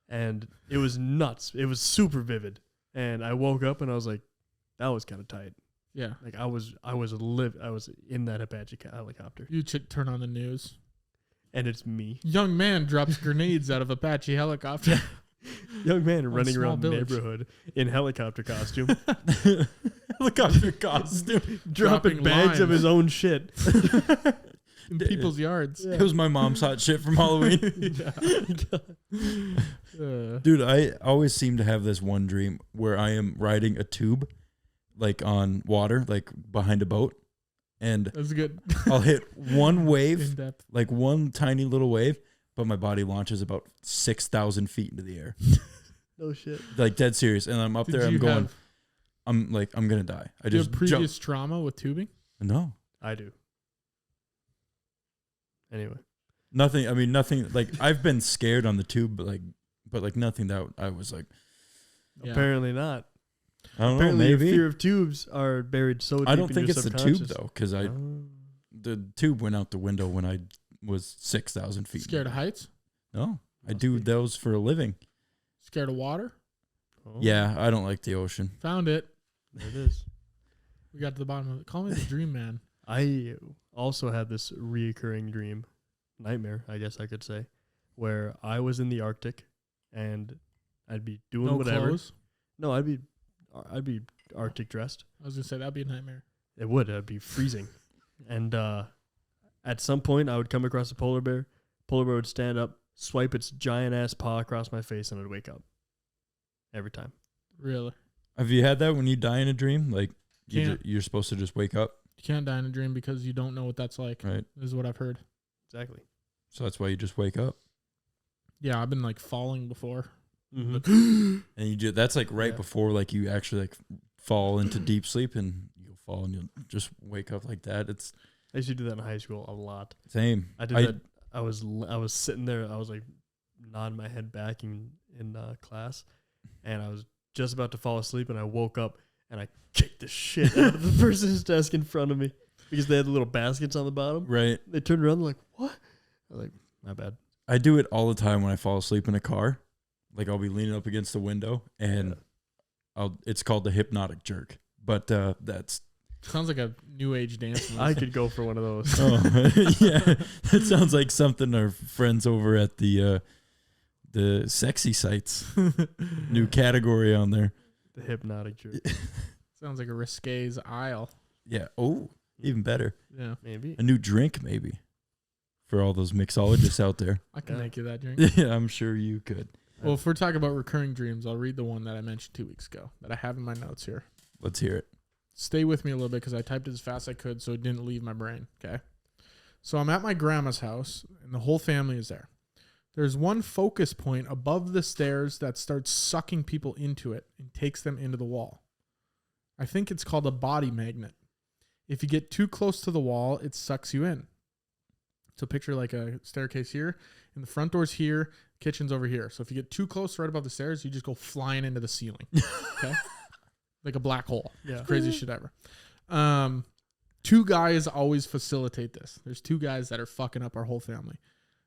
And it was nuts. It was super vivid. And I woke up and I was like, that was kind of tight. Yeah. Like I was in that Apache helicopter. You turn on the news. And it's me. Young man drops grenades out of Apache helicopter. Young man running around the neighborhood in helicopter costume. Helicopter costume. Dropping bags of his own shit. In people's yards. Yeah. It was my mom's hot shit from Halloween. Dude, I always seem to have this one dream where I am riding a tube, like on water, like behind a boat. And that's good. I'll hit one wave, like one tiny little wave, but my body launches about 6,000 feet into the air. No shit. Like dead serious. And I'm up there, I'm going, I'm going to die. I just have previous trauma with tubing? No. I do. Anyway. Nothing, like I've been scared on the tube, but nothing that I was like. Yeah. Apparently not. I don't know, maybe. Your fear of tubes are buried so deep. I don't think it's the tube though, because the tube went out the window when I was 6,000 feet. Scared of heights? No, I do those for a living. Scared of water? Oh, Yeah, I don't like the ocean. Found it. there it is. We got to the bottom of it. Call me the dream man. I also had this reoccurring nightmare, I guess I could say, where I was in the Arctic and I'd be doing No whatever. clothes? No, I'd be Arctic dressed. I was going to say, that'd be a nightmare. It would. I'd be freezing. And at some point, I would come across a polar bear. Polar bear would stand up, swipe its giant ass paw across my face, and I'd wake up. Every time. Really? Have you had that when you die in a dream? Like Can't. you're supposed to just wake up, You can't die in a dream because you don't know what that's like. right? This is what I've heard. Exactly. So that's why you just wake up. Yeah, I've been like falling before. Mm-hmm. And you do that's like right Yeah. before like you actually like fall into deep sleep and you'll fall and you'll just wake up like that. It's I used to do that in high school a lot. same. I did that. I was sitting there. I was like nodding my head back in class, and I was just about to fall asleep, and I woke up and I kicked the shit out of the person's desk in front of me because they had the little baskets on the bottom. Right. They turned around, they're like, "What?" I'm like, "My bad." I do it all the time when I fall asleep in a car. Like I'll be leaning up against the window and it's called the hypnotic jerk. But that's Sounds like a new age dance move. I could go for one of those. oh yeah. That sounds like something our friends over at the sexy sites. New category on there. The hypnotic jerk, Sounds like a Risque's aisle. Yeah. Oh, even better. Yeah. maybe. A new drink maybe. For all those mixologists out there. I can Yeah. make you that drink. Yeah, I'm sure you could. Well, if we're talking about recurring dreams, I'll read the one that I mentioned 2 weeks ago that I have in my notes here. Let's hear it. Stay with me a little bit because I typed it as fast as I could so it didn't leave my brain. Okay. So I'm at my grandma's house and the whole family is there. There's one focus point above the stairs that starts sucking people into it and takes them into the wall. I think it's called a body magnet. If you get too close to the wall, it sucks you in. So picture like a staircase here, and the front door's here, kitchen's over here. So if you get too close right above the stairs, you just go flying into the ceiling. Okay? Like a black hole. Yeah. Craziest shit ever. 2 guys always facilitate this. There's 2 guys that are fucking up our whole family.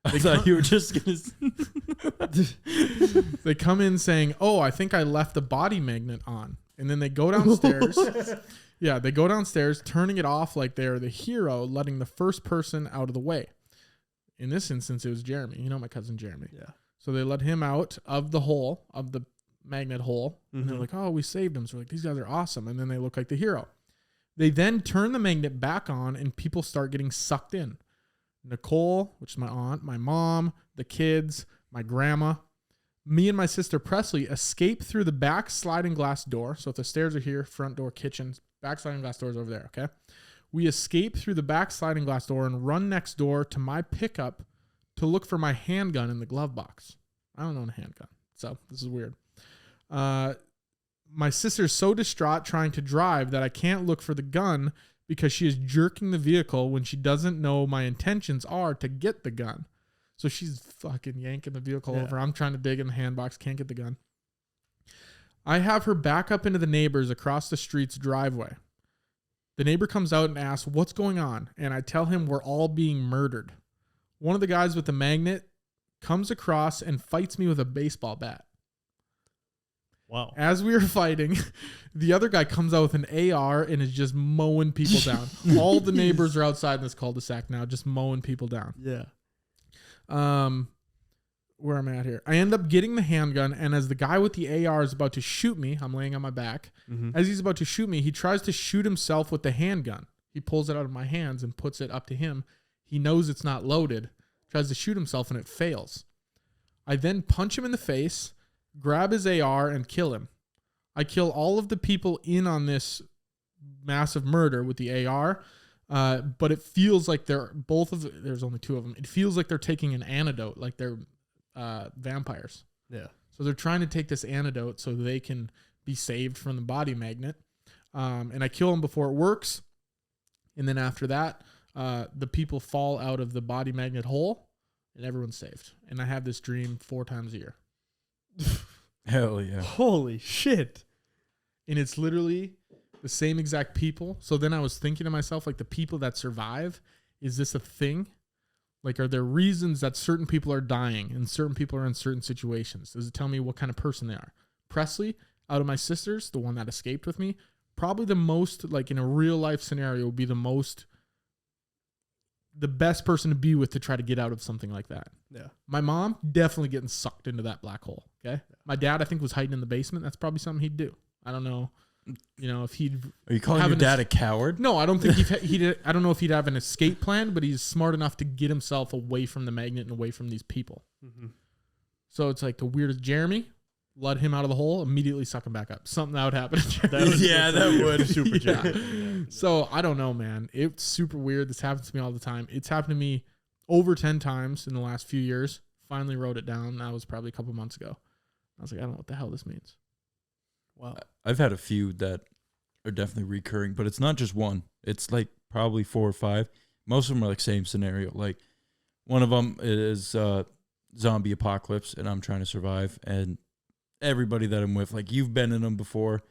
I thought you were just gonna. They come in saying, "Oh, I think I left the body magnet on," and then they go downstairs. Yeah, they go downstairs, turning it off like they're the hero, letting the first person out of the way. In this instance, it was Jeremy. You know my cousin Jeremy. Yeah. So they let him out of the hole, of the magnet hole. And they're Mhm. like, "Oh, we saved him." So we're like, these guys are awesome. And then they look like the hero. They then turn the magnet back on and people start getting sucked in. Nicole, which is my aunt, my mom, the kids, my grandma. Me and my sister Presley escape through the back sliding glass door. So if the stairs are here, front door, kitchen, back sliding glass door is over there, okay? We escape through the back sliding glass door and run next door to my pickup to look for my handgun in the glove box. I don't own a handgun, so this is weird. My sister's so distraught trying to drive that I can't look for the gun because she is jerking the vehicle when she doesn't know my intentions are to get the gun. So she's fucking yanking the vehicle over. I'm trying to dig in the handbox, can't get the gun. I have her back up into the neighbors across the street's driveway. The neighbor comes out and asks, "What's going on?" And I tell him we're all being murdered. One of the guys with the magnet comes across and fights me with a baseball bat. Wow. As we were fighting, the other guy comes out with an AR and is just mowing people down. All the neighbors are outside in this cul-de-sac now, just mowing people down. Yeah. Where am I at here? I end up getting the handgun, and as the guy with the AR is about to shoot me, I'm laying on my back. Mm-hmm. As he's about to shoot me, he tries to shoot himself with the handgun. He pulls it out of my hands and puts it up to him. He knows it's not loaded, tries to shoot himself, and it fails. I then punch him in the face, grab his AR, and kill him. I kill all of the people in on this massive murder with the AR, but it feels like there's only 2 of them. It feels like they're taking an antidote, like they're vampires. Yeah. So they're trying to take this antidote so they can be saved from the body magnet. And I kill them before it works. And then after that, the people fall out of the body magnet hole and everyone's saved. And I have this dream 4 times a year. Hell yeah. Holy shit. And it's literally the same exact people. So then I was thinking to myself, like, the people that survive, is this a thing? Like, are there reasons that certain people are dying and certain people are in certain situations? Does it tell me what kind of person they are? Presley, out of my sisters, the one that escaped with me, probably the most, like in a real life scenario, would be the best person to be with to try to get out of something like that. Yeah. My mom, definitely getting sucked into that black hole. Okay. Yeah. My dad, I think, was hiding in the basement. That's probably something he'd do. I don't know. If he'd. Are you calling your dad a coward? No, I don't think he'd. I don't know if he'd have an escape plan, but he's smart enough to get himself away from the magnet and away from these people. Mm-hmm. So it's like the weirdest. Jeremy, let him out of the hole, immediately suck him back up. Something that would happen. That would super. Yeah. So I don't know, man. It's super weird. This happens to me all the time. It's happened to me over 10 times in the last few years. Finally wrote it down. That was probably a couple months ago. I was like, I don't know what the hell this means. Wow. I've had a few that are definitely recurring, but it's not just one. It's like probably 4 or 5. Most of them are like same scenario. Like one of them is zombie apocalypse, and I'm trying to survive. And everybody that I'm with, like you've been in them before.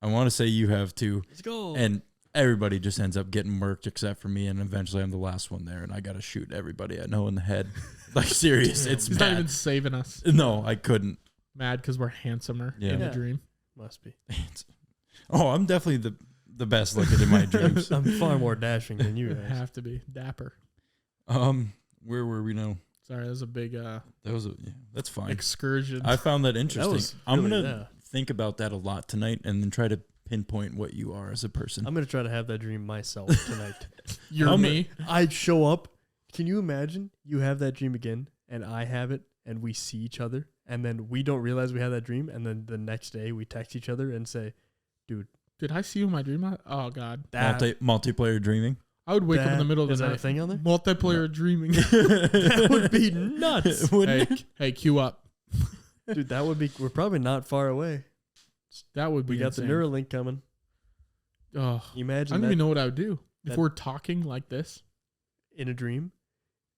I want to say you have too. Let's go. And everybody just ends up getting murked except for me, and eventually I'm the last one there, and I got to shoot everybody I know in the head. Like serious, it's He's not even saving us. No, I couldn't. Mad because we're handsomer in the dream. Must be. Oh, I'm definitely the best looking in my dreams. I'm far more dashing than you guys. Have to be dapper. Where were we now? Sorry, that was a big that's fine. Excursion. I found that interesting. I'm really, gonna think about that a lot tonight and then try to pinpoint what you are as a person. I'm gonna try to have that dream myself tonight. You're me. I'd show up. Can you imagine you have that dream again and I have it and we see each other and then we don't realize we have that dream and then the next day we text each other and say, dude, did I see you in my dream? Oh God. Multiplayer dreaming. I would wake up in the middle of the night. Is that a thing on there? Multiplayer dreaming. That would be nuts. Hey, queue up. Dude, that would be, we're probably not far away. That would be We got insane. the Neuralink coming. Oh, imagine I don't even know what I would do. If we're talking like this. In a dream,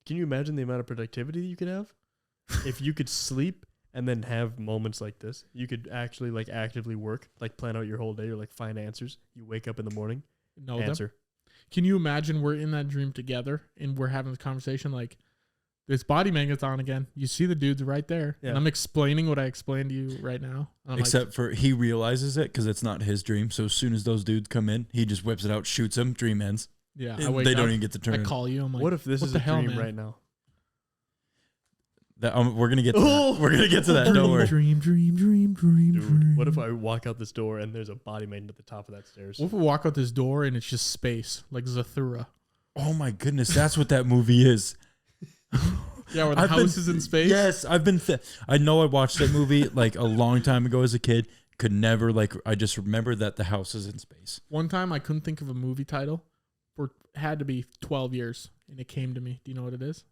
can you imagine the amount of productivity you could have? If you could sleep and then have moments like this, you could actually like actively work, like plan out your whole day or like find answers. You wake up in the morning, answer. Can you imagine we're in that dream together and we're having this conversation like this body magnet's on again. You see the dudes right there. Yeah. And I'm explaining what I explained to you right now. Except for he realizes it because it's not his dream. So as soon as those dudes come in, he just whips it out, shoots them, dream ends. Yeah, they don't even get to turn. I call you. I'm like, what if this is a dream right now? That we're gonna get to that. We're gonna get to that. Don't worry. Dream. Dude, what if I walk out this door and there's a body magnet at the top of that stairs? What if we walk out this door and it's just space, like Zathura? Oh my goodness, that's what that movie is. Yeah, where the house is in space. Yes, I know I watched that movie like a long time ago as a kid. Could never I just remember that the house is in space. One time I couldn't think of a movie title. Had to be 12 years, and it came to me. Do you know what it is?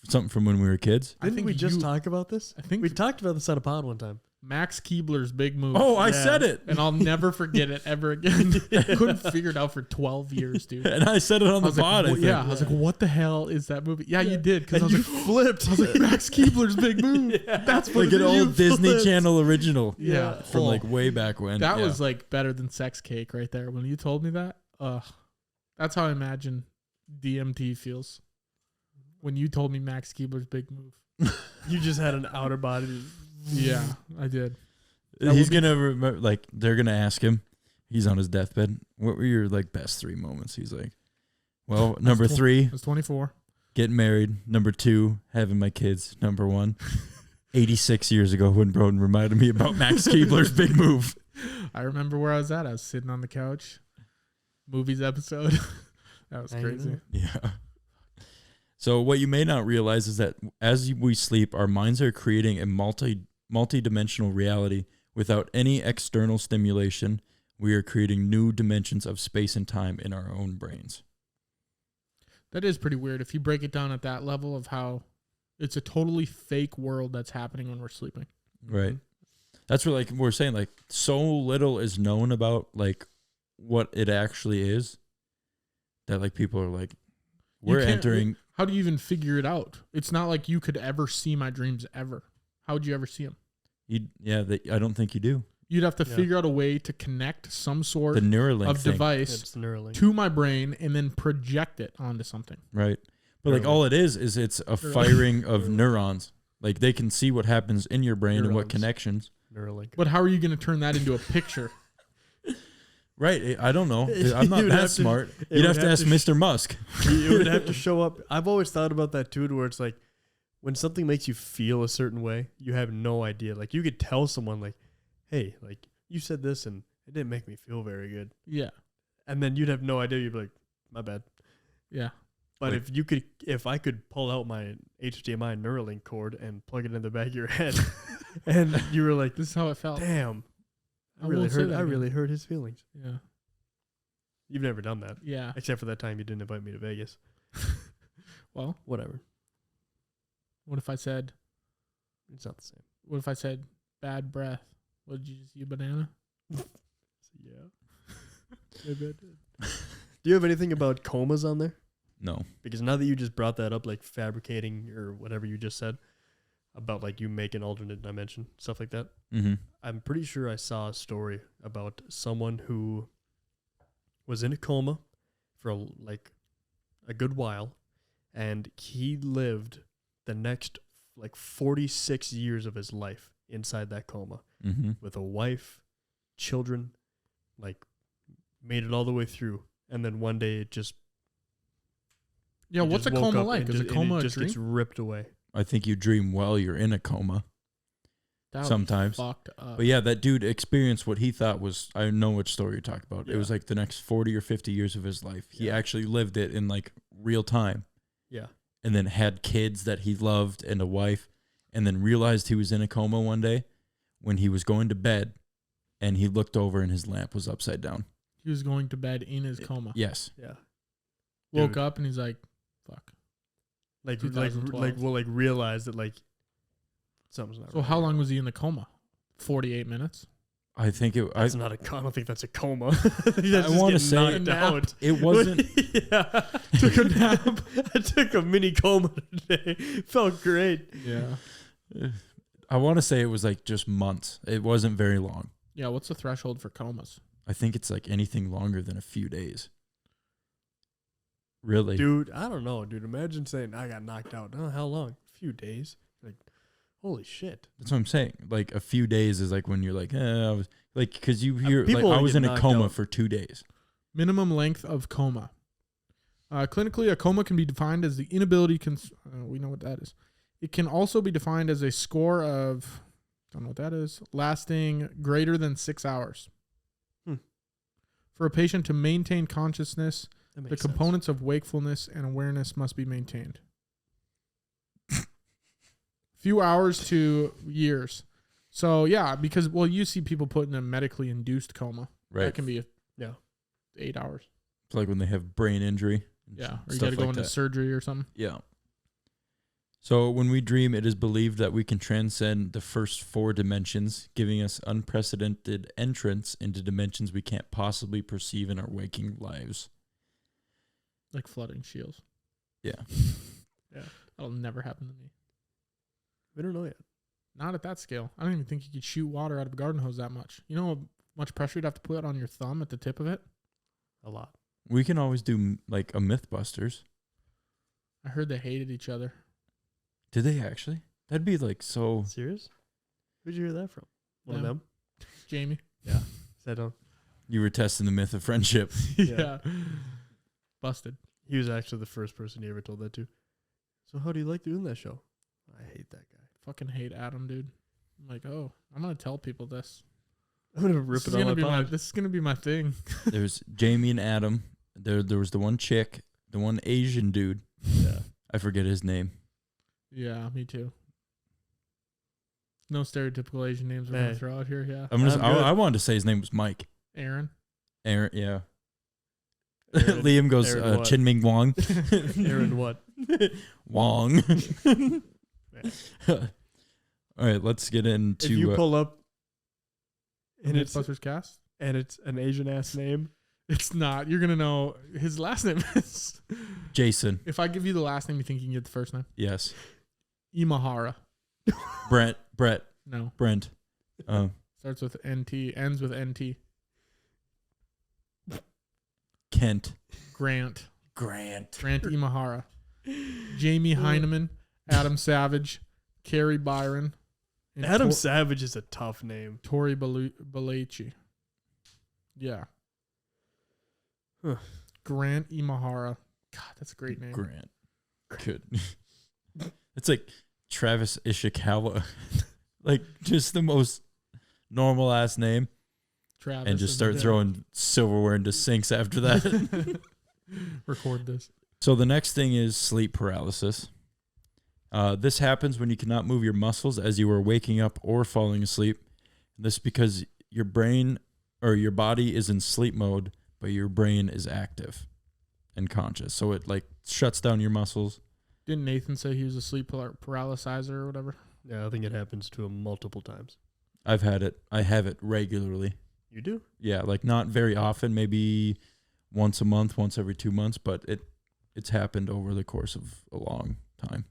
Something from when we were kids. Didn't we just talk about this? I think we talked about this on a pod one time. Max Keebler's Big Move. Oh, I said it. And I'll never forget it ever again. I couldn't figure it out for 12 years, dude. And I said it on the pod. Like, I was like, what the hell is that movie? Yeah, you did. Because I was like, flipped. I was like, Max Keebler's Big Move. That's what like an old Disney Channel original. Yeah. From like way back when. That was like better than Sex Cake right there. When you told me that, that's how I imagine DMT feels. When you told me Max Keebler's Big Move. You just had an outer body. Yeah, I did. He's going to remember, like, they're going to ask him. He's on his deathbed. What were your, like, best 3 moments? He's like, well, number 3. I was 24. Getting married. Number 2, having my kids. Number 1, 86 years ago when Broden reminded me about Max Keebler's Big Move. I remember where I was at. I was sitting on the couch. Movies episode. That was crazy. Yeah. So what you may not realize is that as we sleep, our minds are creating a multi-dimensional reality without any external stimulation. We are creating new dimensions of space and time in our own brains. That is pretty weird if you break it down at that level of how it's a totally fake world that's happening when we're sleeping. Right. That's what we're saying, like so little is known about like what it actually is that like people are like, we're entering. How do you even figure it out? It's not like you could ever see my dreams ever. How would you ever see them? I don't think you do. You'd have to figure out a way to connect some sort The Neuralink of thing. device It's Neuralink. to my brain and then project it onto something. Right. But like all it is it's a firing of neurons. Like they can see what happens in your brain and what connections. Neuralink. But how are you going to turn that into a picture? Right. I don't know. I'm not that smart. You'd have to ask Mr. Musk. It would have to show up. I've always thought about that too, where it's like when something makes you feel a certain way, you have no idea. Like you could tell someone like, hey, like you said this and it didn't make me feel very good. Yeah. And then you'd have no idea. You'd be like, my bad. Yeah. But Like, if I could pull out my HDMI Neuralink cord and plug it in the back of your head, and you were like, This is how it felt. damn, I won't say that again. really hurt his feelings. Yeah. You've never done that, Yeah. except for that time you didn't invite me to Vegas. Well, Whatever. what if I said, It's not the same. what if I said bad breath? What did you just see a banana? Yeah. Maybe I did. Do you have anything about comas on there? No. Because now that you just brought that up, like fabricating or whatever you just said about like you make an alternate dimension, stuff like that. Mm-hmm. I'm pretty sure I saw a story about someone who was in a coma for like a good while, and he lived the next like 46 years of his life inside that coma Mm-hmm. with a wife, children, like made it all the way through, and then one day it just Yeah, he what's a just woke coma up like? and Is a just- and coma it a just dream? gets ripped away. I think you dream while you're in a coma. That would be sometimes. fucked up. But yeah, that dude experienced what he thought was, I know which story you're talking about. Yeah. It was like the next 40 or 50 years of his life. He Yeah. actually lived it in like real time. Yeah. And then had kids that he loved and a wife, and then realized he was in a coma one day when he was going to bed, and he looked over and his lamp was upside down. He was going to bed in his coma. Yes. Yeah. Woke Dude. up and he's like, fuck. Like 2012. realize that like something's not So right. how long was he in the coma? 48 minutes? I think it. That's not a coma. I don't think that's a coma. I wanna say- knocked out. It wasn't. Yeah. Took a nap. I took a mini coma today. Felt great. Yeah. I want to say it was like just months. It wasn't very long. Yeah, what's the threshold for comas? I think it's like anything longer than a few days. Really? Dude, I don't know, dude. Imagine saying I got knocked out. Oh, how long? A few days. Like, holy shit. That's what I'm saying. Like a few days is like when you're like, I was like, because you hear like people I was get in a knocked coma out. for 2 days. Minimum length of coma. Clinically, a coma can be defined as the inability. We know what that is. It can also be defined as a score of, don't know what that is, lasting greater than 6 hours. For a patient to maintain consciousness, That makes the sense. components of wakefulness and awareness must be maintained. Few hours to years. So yeah, because you see people put in a medically induced coma. Right. That can be 8 hours. It's like when they have brain injury. and Yeah, or you stuff got to go like into that. surgery or something. Yeah. So when we dream, it is believed that we can transcend the first 4 dimensions, giving us unprecedented entrance into dimensions we can't possibly perceive in our waking lives. Like flooding shields. Yeah. Yeah. That'll never happen to me. We don't know yet. Not at that scale. I don't even think you could shoot water out of a garden hose that much. You know how much pressure you'd have to put on your thumb at the tip of it? A lot. We can always do like a Mythbusters. I heard they hated each other. Did they actually? That'd be like so. Serious? Who'd you hear that from? One Them. of them? Jamie? Yeah. Said on. You were testing the myth of friendship. Yeah. Busted. He was actually the first person he ever told that to. So how do you like doing that show? I hate that guy. Fucking hate Adam, dude. I'm like, oh, I'm going to tell people this. I'm gonna rip This it is on gonna my be pod. this is going to be my thing. There's Jamie and Adam. There was the one chick, the one Asian dude. Yeah. I forget his name. Yeah, me too. No stereotypical Asian names we're going Hey. to throw out here. Yeah. I'm just. I'm good. I wanted to say his name was Mike. Aaron. Aaron. Yeah. Aaron- Liam goes Aaron what? Chin Ming Wong. Aaron what? Wong. All right, let's get into. If you pull up and it's Mythbusters cast? an Asian ass name, It's not. You're going to know his last name is. Jason. If I give you the last name, you think you can get the first name? Yes. Imahara. Brett. No. Brent. It's Starts with NT, ends with NT. Kent. Grant Grant Imahara. Jamie Heineman. Adam Savage. Carrie Byron. And Adam Savage is a tough name. Tori Balachi. Yeah. Huh. Grant Imahara. God, that's a great name. Grant. Good. It's like Travis Ishikawa. Like just the most normal ass name. Travis. And just start throwing silverware into sinks after that. Record this. So the next thing is sleep paralysis. This happens when you cannot move your muscles as you are waking up or falling asleep. This is because your brain or your body is in sleep mode, but your brain is active and conscious. So it like shuts down your muscles. Didn't Nathan say he was a sleep paralyzer or whatever? Yeah, I think it happens to him multiple times. I've had it. I have it regularly. You do? Yeah, like not very often, maybe once a month, once every 2 months, but it's happened over the course of a long time.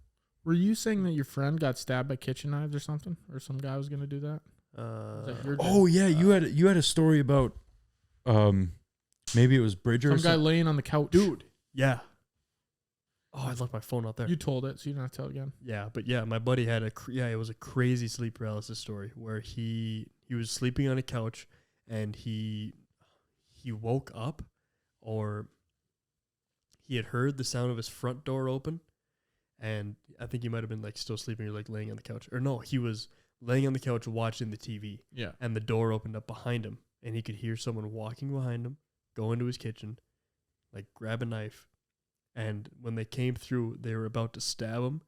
Were you saying that your friend got stabbed by kitchen knives or something? Or some guy was going to do that? Oh yeah, you had a story about maybe it was Bridger some or guy something. laying on the couch. Dude. Yeah. Oh, I left my phone out there. You told it, so you don't have to tell it again. Yeah, but yeah, my buddy had it was a crazy sleep paralysis story where he was sleeping on a couch and he woke up, or he had heard the sound of his front door open, and I think he might have been like still sleeping or like laying on the couch. Or no, he was laying on the couch watching the TV. Yeah. And the door opened up behind him and he could hear someone walking behind him, go into his kitchen, like grab a knife. And when they came through, they were about to stab him,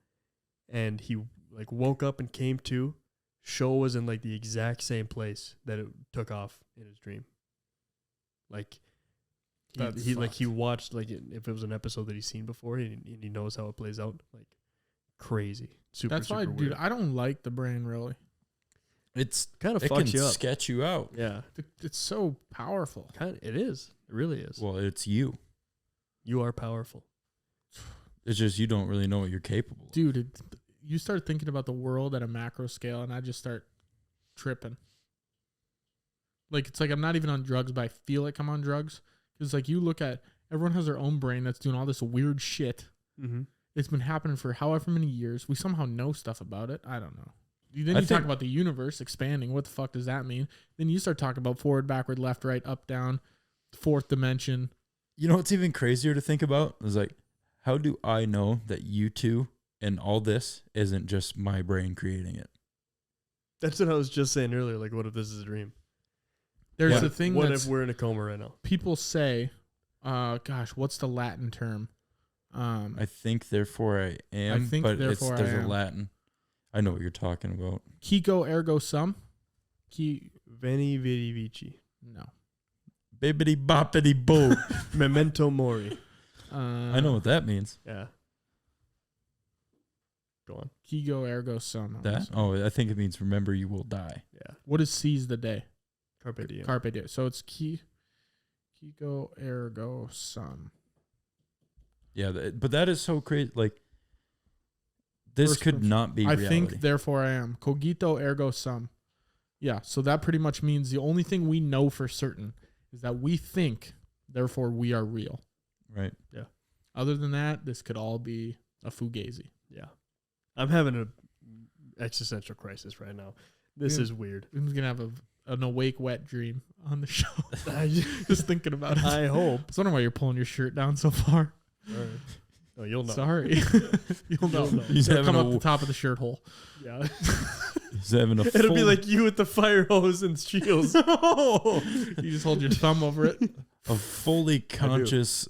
and he like woke up and came to. Show was in like the exact same place that it took off in his dream. Like he watched like if it was an episode that he's seen before, and he knows how it plays out. Like crazy, super. That's why, weird. dude. I don't like the brain really. It's kind of it fucks can you up. sketch you out. Yeah, It's so powerful. it is. It really is. Well, it's you. You are powerful. It's just you don't really know what you're capable of. Dude, you start thinking about the world at a macro scale, and I just start tripping. Like, it's like I'm not even on drugs, but I feel like I'm on drugs. Because, like, you look at, everyone has their own brain that's doing all this weird shit. Mm-hmm. It's been happening for however many years. We somehow know stuff about it. I don't know. Then you talk about the universe expanding. What the fuck does that mean? Then you start talking about forward, backward, left, right, up, down, fourth dimension. You know what's even crazier to think about? Is like, how do I know that you two and all this isn't just my brain creating it? That's what I was just saying earlier. Like, what if this is a dream? There's a thing. What if we're in a coma right now? People say, what's the Latin term? I think, therefore I am. I think, but therefore I there's am. a Latin. I know what you're talking about. Kiko ergo sum. Veni vidi vici. No. Bibbidi boppity boo. Memento mori. I know what that means. Yeah. Go on. Kiko ergo sum. That? Oh, I think it means remember you will die. Yeah. What is seize the day? Carpe diem. Carpe diem. So it's Kiko ergo sum. Yeah, but that is so crazy. Like, this First could not be reality. I think, therefore I am. Cogito ergo sum. Yeah, so that pretty much means the only thing we know for certain is that we think, therefore we are real. Right. Yeah. Other than that, this could all be a fugazi. Yeah. I'm having an existential crisis right now. This is weird. I'm going to have an awake wet dream on the show. Just thinking about it. I hope. I was wondering why you're pulling your shirt down so far. Right. Oh, you'll know. Sorry. You'll know. He's It'll having come up the top of the shirt hole. Yeah. He's having a It'll be like you with the fire hose and shields. You just hold your thumb over it. a fully conscious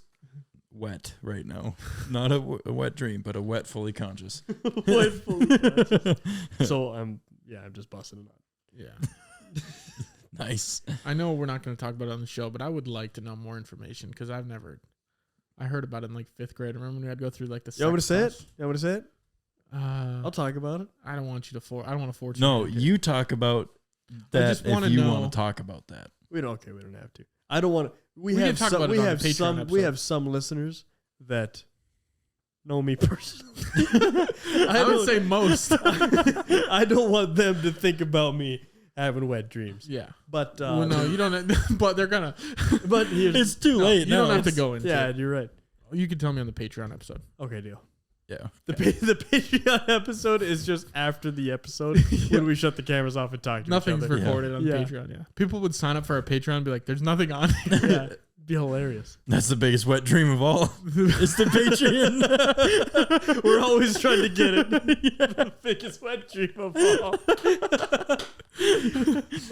wet right now. Not a wet dream, but a wet fully conscious. Wet fully conscious. So I'm just busting it up. Yeah. Nice. I know we're not going to talk about it on the show, but I would like to know more information because I heard about it in like 5th grade. Remember when we had to go through like the You want me to say class? it? You want me to say it? I'll talk about it. I don't want you to I don't want to force No, you. you talk about that just wanna if you know- want to talk about that. We don't have to. I don't want to. We can have talk some, about it we on have the Patreon some we episode. have some listeners that know me personally. I would say most. I don't want them to think about me having wet dreams. Yeah. But well, no, you don't. But they're gonna. But it's too late. You don't have to go into. Yeah, it. you're right. You can tell me on the Patreon episode. Okay, deal. Yeah. The Patreon episode is just after the episode when we shut the cameras off and talk to Nothing's each other. recorded on Patreon. Yeah. People would sign up for our Patreon and be like, "There's nothing on." Here. Yeah, it'd be hilarious. That's the biggest wet dream of all. It's the Patreon. We're always trying to get it. The biggest wet dream of all.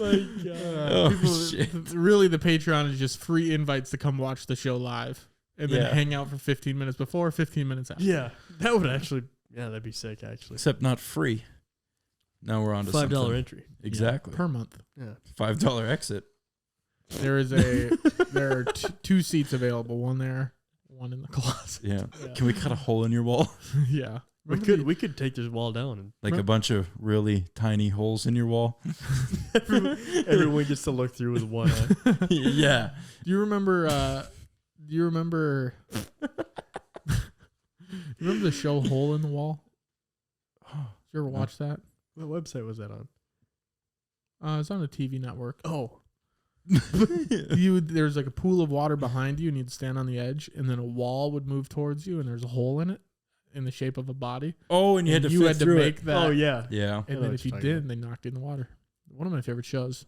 My God. Oh, shit. Really, the Patreon is just free invites to come watch the show live and then hang out for 15 minutes before, 15 minutes after. Yeah, that would actually. Yeah, that'd be sick. Actually, Except not free. Now we're on to $5 something. entry. Exactly. Per month. Yeah, $5 exit. There are two seats available. One there, one in the closet. Yeah. Can we cut a hole in your wall? Yeah. we could take this wall down and Like a bunch of really tiny holes in your wall? everyone gets to look through with one eye. Yeah. Do you remember? You remember the show Hole in the Wall? Did you ever watch that? What website was that on? It's on a TV network. Oh, There's like a pool of water behind you, and you'd stand on the edge, and then a wall would move towards you, and there's a hole in it, in the shape of a body. Oh, and you had to fit through make it. that. Oh yeah, Yeah. And then if you did, they knocked you in the water. One of my favorite shows.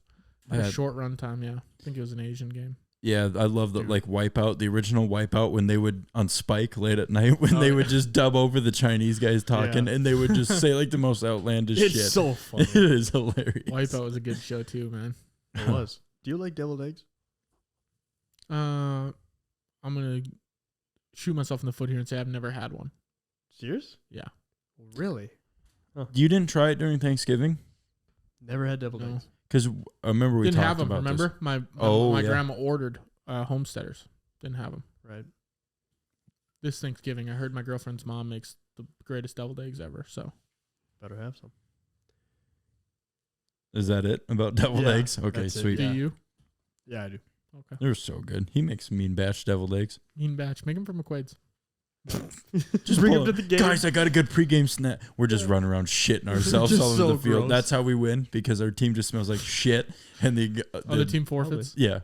A short run time. Yeah, I think it was an Asian game. Yeah, I love the like Wipeout, the original Wipeout, when they would on Spike late at night when they would just dub over the Chinese guys talking and they would just say like the most outlandish shit. It's so funny. It is hilarious. Wipeout was a good show too, man. It was. Do you like deviled eggs? I'm gonna shoot myself in the foot here and say I've never had one. Serious? Yeah. Really? You didn't try it during Thanksgiving? Never had deviled No. eggs. Because I remember we Didn't talked have them. about Remember, this. my grandma ordered homesteaders. Didn't have them. Right. This Thanksgiving, I heard my girlfriend's mom makes the greatest deviled eggs ever. So Better have some. Is that it about deviled Yeah, eggs? Okay, that's it, sweet. yeah. do you? Yeah, I do. Okay. They're so good. He makes mean batch deviled eggs. Mean batch. Make them from McQuaid's. Just bring pull them to the game. Guys, I got a good pregame snack. We're just running around shitting ourselves Just all over so the field. gross. That's how we win because our team just smells like shit. And the Other team forfeits. Yeah.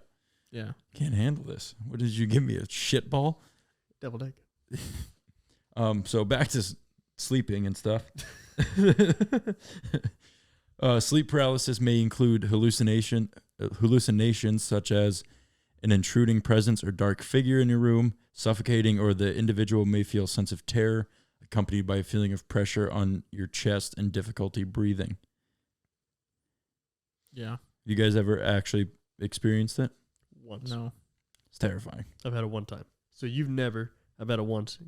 Yeah. Can't handle this. What did you give me? A shit ball? Deviled egg. So back to sleeping and stuff. Sleep paralysis may include hallucinations such as an intruding presence or dark figure in your room, suffocating, or the individual may feel a sense of terror accompanied by a feeling of pressure on your chest and difficulty breathing. Yeah. You guys ever actually experienced it? Once. No. It's terrifying. I've had it one time. So you've never. I've had it once.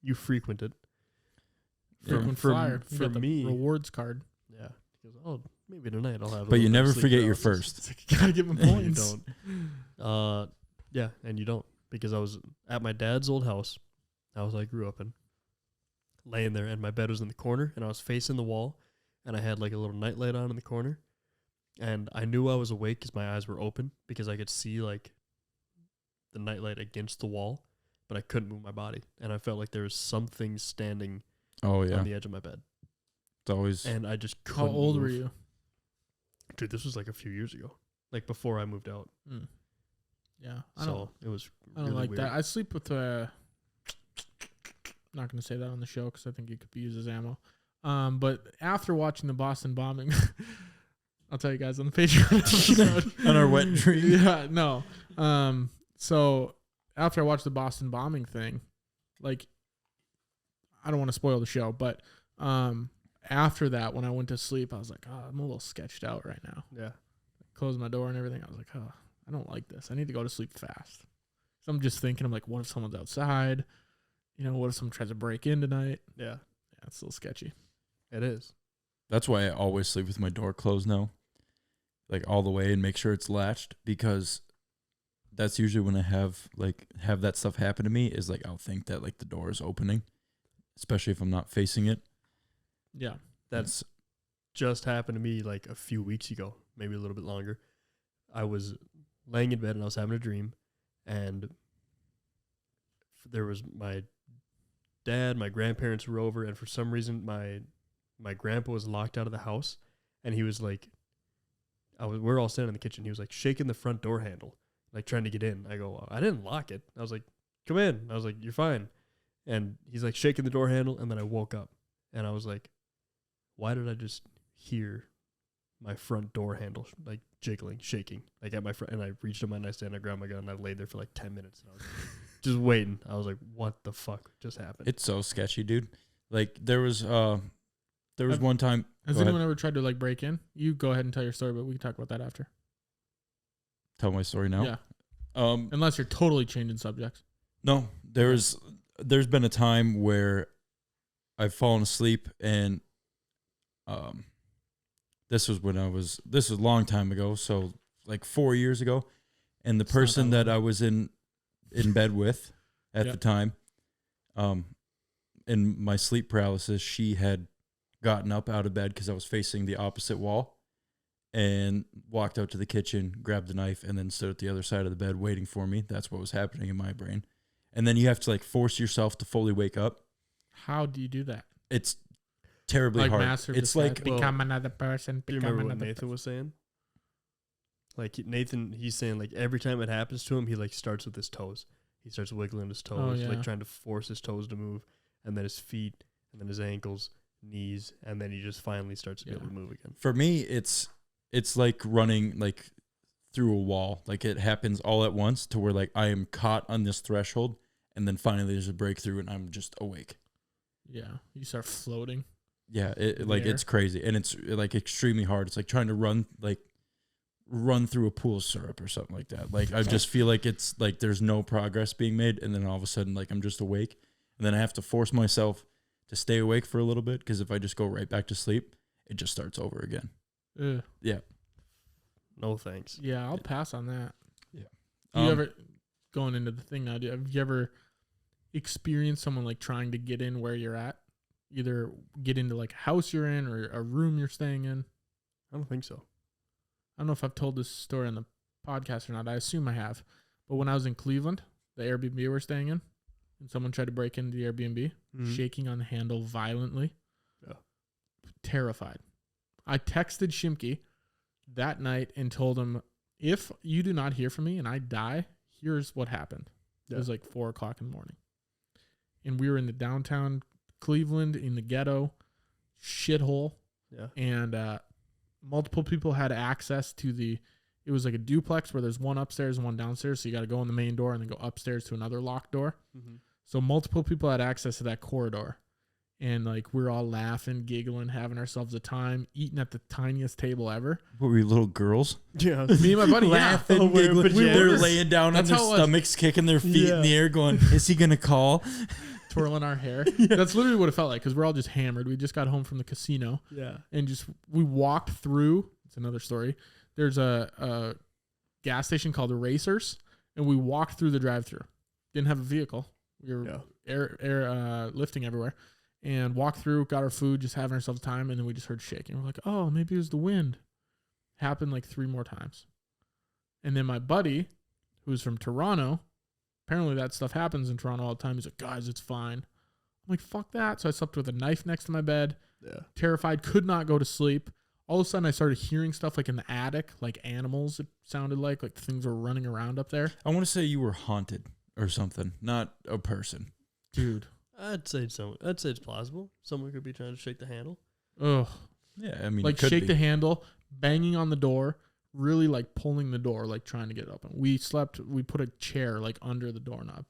You frequented. Frequent flyer. You For got the me. rewards card. Yeah. He goes, oh, maybe tonight I'll have. But you never sleep forget your paralysis. first. It's like, you gotta give them You points. don't. Yeah, and you don't, because I was at my dad's old house, house I grew up in, laying there, and my bed was in the corner, and I was facing the wall, and I had like a little nightlight on in the corner, and I knew I was awake because my eyes were open because I could see like the nightlight against the wall, but I couldn't move my body, and I felt like there was something standing Oh, yeah. on the edge of my bed, It's always... and I just How couldn't old move. were you? Dude, this was like a few years ago, like before I moved out. Mm. Yeah. So it was. I don't really like weird. that. I sleep with not going to say that on the show because I think it could be used as ammo. But after watching the Boston bombing, I'll tell you guys on the Patreon episode. on our wet dream. Yeah, no. So after I watched the Boston bombing thing, like, I don't want to spoil the show, but after that, when I went to sleep, I was like, oh, I'm a little sketched out right now. Yeah. Closed my door and everything. I was like, oh, I don't like this. I need to go to sleep fast. So I'm just thinking, I'm like, what if someone's outside? You know, what if someone tries to break in tonight? Yeah. Yeah, it's a little sketcy. It is. That's why I always sleep with my door closed now, like all the way, and make sure it's latched, because that's usually when I have that stuff happen to me, is like I'll think that like the door is opening, especially if I'm not facing it. Yeah. That's just happened to me like a few weeks ago, maybe a little bit longer. I was laying in bed and I was having a dream, and there was my dad, my grandparents were over, and for some reason my grandpa was locked out of the house, and he was like, we're all sitting in the kitchen. He was like shaking the front door handle, like trying to get in. I go, I didn't lock it. I was like, come in. I was like, you're fine. And he's like shaking the door handle. And then I woke up and I was like, why did I just hear my front door handle like jiggling, shaking, like at my front? And I reached in my nightstand, I grabbed my gun, and I laid there for like 10 minutes. And I was just waiting. I was like, what the fuck just happened? It's so sketchy, dude. Like there was one time. Has anyone ever tried to like break in? You go ahead and tell your story, but we can talk about that after. Tell my story now. Yeah. Unless you're totally changing subjects. No, there's been a time where I've fallen asleep, and this was a long time ago, so like 4 years ago, and the person that I was in bed with at the time, in my sleep paralysis, she had gotten up out of bed because I was facing the opposite wall, and walked out to the kitchen, grabbed a knife, and then stood at the other side of the bed waiting for me. That's what was happening in my brain. And then you have to like force yourself to fully wake up. How do you do that? It's terribly like hard. It's like become another person. Do you remember what Nathan was saying? Like Nathan, he's saying like every time it happens to him, he like starts with his toes. He starts wiggling his toes, like trying to force his toes to move, and then his feet, and then his ankles, knees, and then he just finally starts to be able to move again. For me, it's like running like through a wall. Like it happens all at once to where like I am caught on this threshold, and then finally there's a breakthrough and I'm just awake. Yeah, you start floating. Yeah, it's crazy, and it's like extremely hard. It's like trying to run through a pool of syrup or something like that. Like I just feel like it's like there's no progress being made, and then all of a sudden like I'm just awake, and then I have to force myself to stay awake for a little bit, because if I just go right back to sleep, it just starts over again. Yeah. No thanks. Yeah, I'll pass on that. Yeah. Do you ever, going into the thing now, have you ever experienced someone like trying to get in where you're at? Either get into like a house you're in or a room you're staying in? I don't think so. I don't know if I've told this story on the podcast or not. I assume I have. But when I was in Cleveland, the Airbnb we were staying in, and someone tried to break into the Airbnb, shaking on the handle violently. Yeah. Terrified. I texted Shimke that night and told him, if you do not hear from me and I die, here's what happened. Yeah. It was like 4 o'clock in the morning. And we were in the downtown Cleveland in the ghetto shithole. Yeah. And multiple people had access to it was like a duplex where there's one upstairs and one downstairs. So you got to go in the main door and then go upstairs to another locked door. Mm-hmm. So multiple people had access to that corridor. And like we're all laughing, giggling, having ourselves a time, eating at the tiniest table ever. What were you, little girls? Yeah. Me and my buddy laughing, giggling. They're laying down on their stomachs, kicking their feet in the air, going, is he going to call? Twirling our hair. Yeah. That's literally what it felt like, because we're all just hammered. We just got home from the casino. Yeah. And we walked through. It's another story. There's a gas station called the Racers, and we walked through the drive-thru. Didn't have a vehicle. We were air lifting everywhere, and walked through, got our food, just having ourselves time, and then we just heard shaking. We're like, oh, maybe it was the wind. Happened like 3 more times. And then my buddy, who's from Toronto, apparently that stuff happens in Toronto all the time. He's like, guys, it's fine. I'm like, fuck that. So I slept with a knife next to my bed. Yeah. Terrified, could not go to sleep. All of a sudden I started hearing stuff like in the attic, like animals, it sounded like things were running around up there. I want to say you were haunted or something, not a person. Dude. I'd say it's plausible. Someone could be trying to shake the handle. Ugh. Yeah, I mean, like shake the handle, banging on the door, really like pulling the door, like trying to get it open. We put a chair like under the doorknob.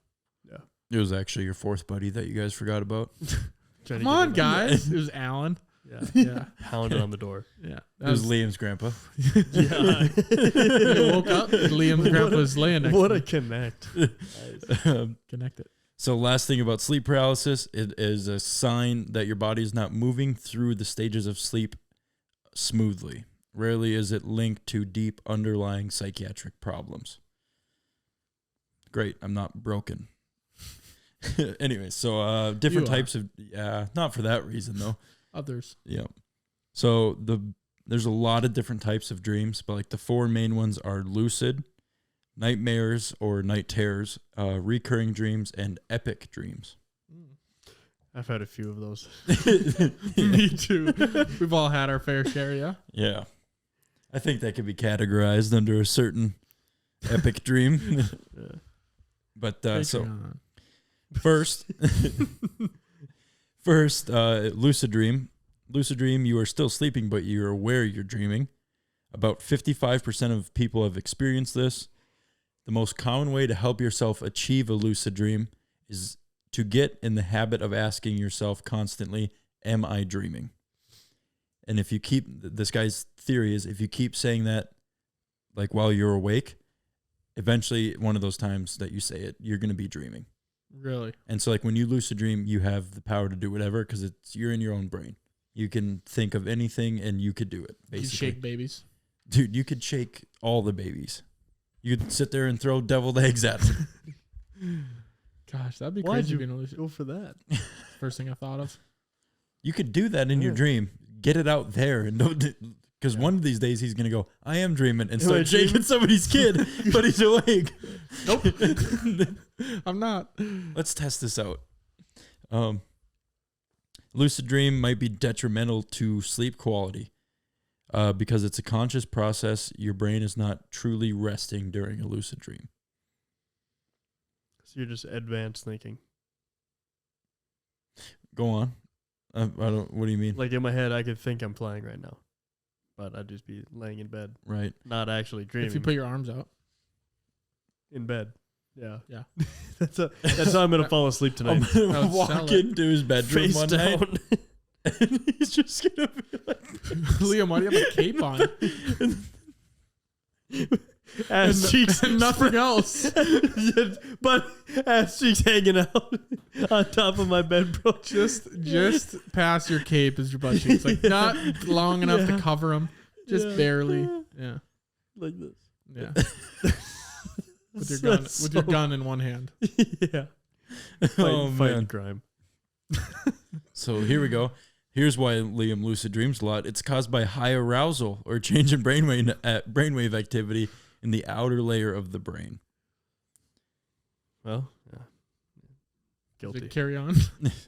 Yeah. It was actually your fourth buddy that you guys forgot about. Come on, guys. It was Alan. Yeah. Yeah. Pounded on the door. Yeah. It was Liam's grandpa. Yeah. You woke up, Liam's grandpa was laying next to me. What a connect. Connect it. So last thing about sleep paralysis, it is a sign that your body is not moving through the stages of sleep smoothly. Rarely is it linked to deep underlying psychiatric problems. Great, I'm not broken. Anyway, so different types of, not for that reason though. Others. Yeah. So there's a lot of different types of dreams, but like the 4 main ones are lucid, nightmares or night terrors, recurring dreams, and epic dreams. I've had a few of those. Me too. We've all had our fair share, yeah? Yeah. I think that could be categorized under a certain epic dream. Yeah. But so Patreon. first, lucid dream. Lucid dream, you are still sleeping, but you're aware you're dreaming. About 55% of people have experienced this. The most common way to help yourself achieve a lucid dream is to get in the habit of asking yourself constantly, am I dreaming? And if you keep, this guy's theory is if you keep saying that, like while you're awake, eventually one of those times that you say it, you're going to be dreaming. Really? And so like when you lucid dream, you have the power to do whatever because you're in your own brain. You can think of anything and you could do it, basically. You shake babies. Dude, you could shake all the babies. You could sit there and throw deviled eggs at them. Gosh, that'd be Why'd crazy you being a lucid. go for that? First thing I thought of. You could do that in your dream. Get it out there and don't. Because one of these days he's going to go, I am dreaming, and start shaking somebody's kid, but he's awake. Nope. I'm not. Let's test this out. Lucid dream might be detrimental to sleep quality because it's a conscious process. Your brain is not truly resting during a lucid dream. So you're just advanced thinking. Go on. I don't. What do you mean? Like in my head, I could think I'm flying right now, but I'd just be laying in bed, Right. not actually dreaming. If you put your arms out. In bed. Yeah. Yeah. That's how I'm gonna fall asleep tonight. I'm I would walk sell it. into his bedroom Face one down. night, and he's just gonna be like, Liam, why do you have a cape on? Ass cheeks and nothing else. But ass cheeks hanging out on top of my bed, bro. Just past your cape is your butt cheeks. Like not long enough to cover them. Just barely. Yeah. Like this. Yeah. With your gun in one hand. Yeah. oh Fighting man. crime. So here we go. Here's why Liam lucid dreams a lot. It's caused by high arousal or change in brainwave activity in the outer layer of the brain. Well, yeah. Guilty. Carry on.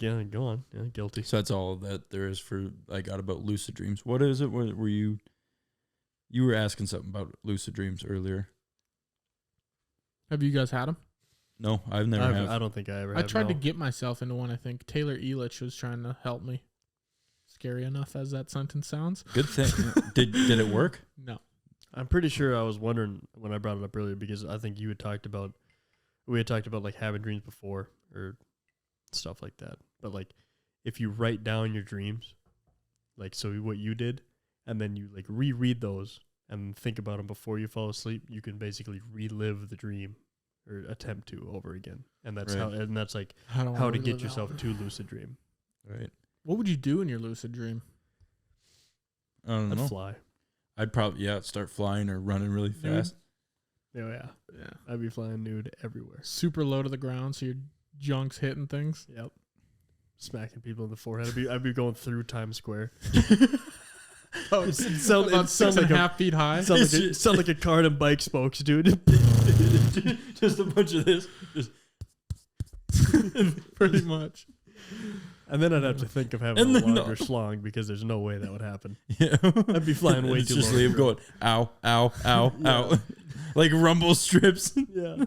Yeah, go on. Yeah, guilty. So that's all that there is for I got about lucid dreams. What is it? Were you were asking something about lucid dreams earlier? Have you guys had them? No, I've never have. I don't think I ever I have. tried to get myself into one, I think. Taylor Elich was trying to help me. Scary enough as that sentence sounds. Good thing. Did it work? No. I'm pretty sure I was wondering when I brought it up earlier because I think we had talked about like having dreams before or stuff like that. But like if you write down your dreams, like so what you did, and then you like reread those and think about them before you fall asleep, you can basically relive the dream or attempt to over again. And that's Right. that's like I don't how wanna to get relive yourself that. to lucid dream. Right. What would you do in your lucid dream? I don't I'd know. fly. I'd probably start flying or running really fast. Oh yeah. Yeah. I'd be flying nude everywhere. Super low to the ground so your junk's hitting things. Yep. Smacking people in the forehead. I'd be going through Times Square. Oh, It sounds about sounds 6.5 feet high. sound like a cart and bike spokes, dude. Just a bunch of this. Just Pretty much. And then I'd have to think of having And a then longer schlong because there's no way that would happen. yeah. I'd be flying way It's too just low. Liam going, ow, ow, ow, Yeah. ow. Like rumble strips. Yeah.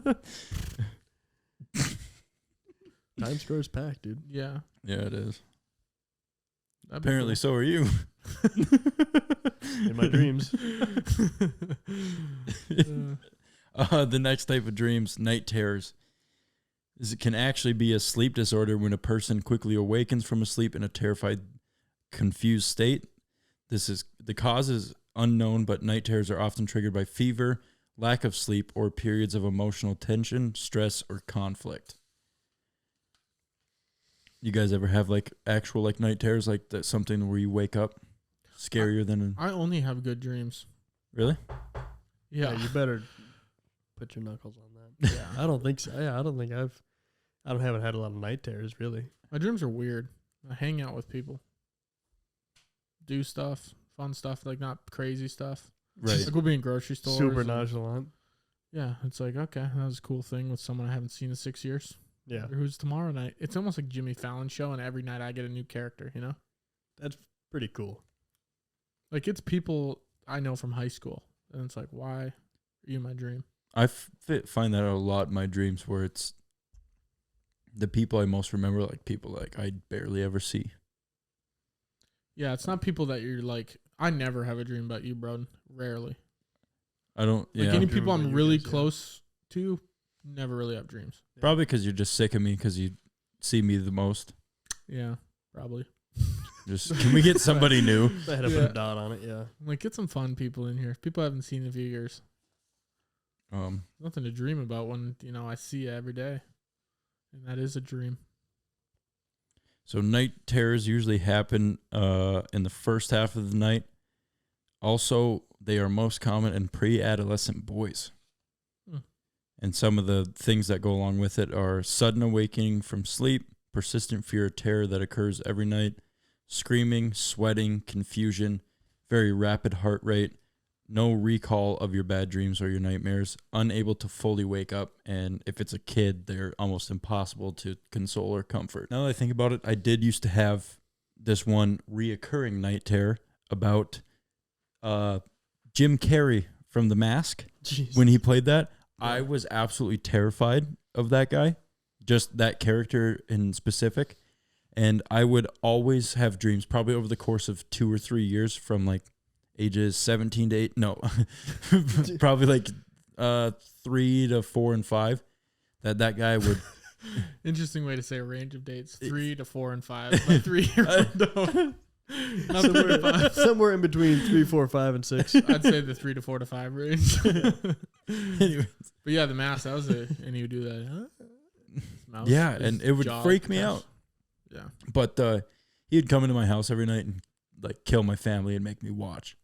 Times Square's packed, dude. Yeah. Yeah, it is. That'd be Apparently, so are you. In my dreams. The next type of dreams, night terrors, is it can actually be a sleep disorder when a person quickly awakens from a sleep in a terrified, confused state. The cause is unknown, but night terrors are often triggered by fever, lack of sleep, or periods of emotional tension, stress, or conflict. You guys ever have like actual like night terrors, like that something where you wake up scarier than I only have good dreams. really? Yeah. You better put your knuckles on that. Yeah. I don't think so. Yeah, I haven't had a lot of night terrors really. My dreams are weird. I hang out with people. Do stuff, fun stuff, like not crazy stuff. Right. Like we'll be in grocery stores. Super and- nonchalant. Yeah, it's like, okay, that was a cool thing with someone I haven't seen in 6 years. Yeah. Or who's tomorrow night? It's almost like Jimmy Fallon show, and every night I get a new character, you know? That's pretty cool. Like it's people I know from high school. And it's like, why are you in my dream? I find that out a lot in my dreams where it's the people I most remember, like people like I barely ever see. Yeah, it's not people that you're like, I never have a dream about you, Broden. Rarely. I don't, like any people I'm really close to, never really have dreams. Probably because you're just sick of me because you see me the most. Yeah, probably. Just, can we get somebody new? I had to put a dot on it, yeah. Like, get some fun people in here. People I haven't seen in a few years. Nothing to dream about when, I see you every day. And that is a dream. So night terrors usually happen in the first half of the night. Also, they are most common in pre-adolescent boys. And some of the things that go along with it are sudden awakening from sleep, persistent fear or terror that occurs every night, screaming, sweating, confusion, very rapid heart rate, no recall of your bad dreams or your nightmares, unable to fully wake up, and if it's a kid, they're almost impossible to console or comfort. Now that I think about it, I did used to have this one reoccurring night terror about Jim Carrey from The Mask. Jeez. When he played that. Yeah. I was absolutely terrified of that guy, just that character in specific, and I would always have dreams, probably over the course of 2 or 3 years, from like ages 17 to 8, no, probably like 3 to 4 and 5, that guy would. Interesting way to say a range of dates: 3 to 4 and 5. My 3-year window. Not somewhere in between 3, 4, 5, and 6. I'd say the 3 to 4 to 5 range. Anyways. But yeah, the mask, that was it. And he would do that. Mouse, yeah, and it would freak me out. Yeah. But he'd come into my house every night and like kill my family and make me watch.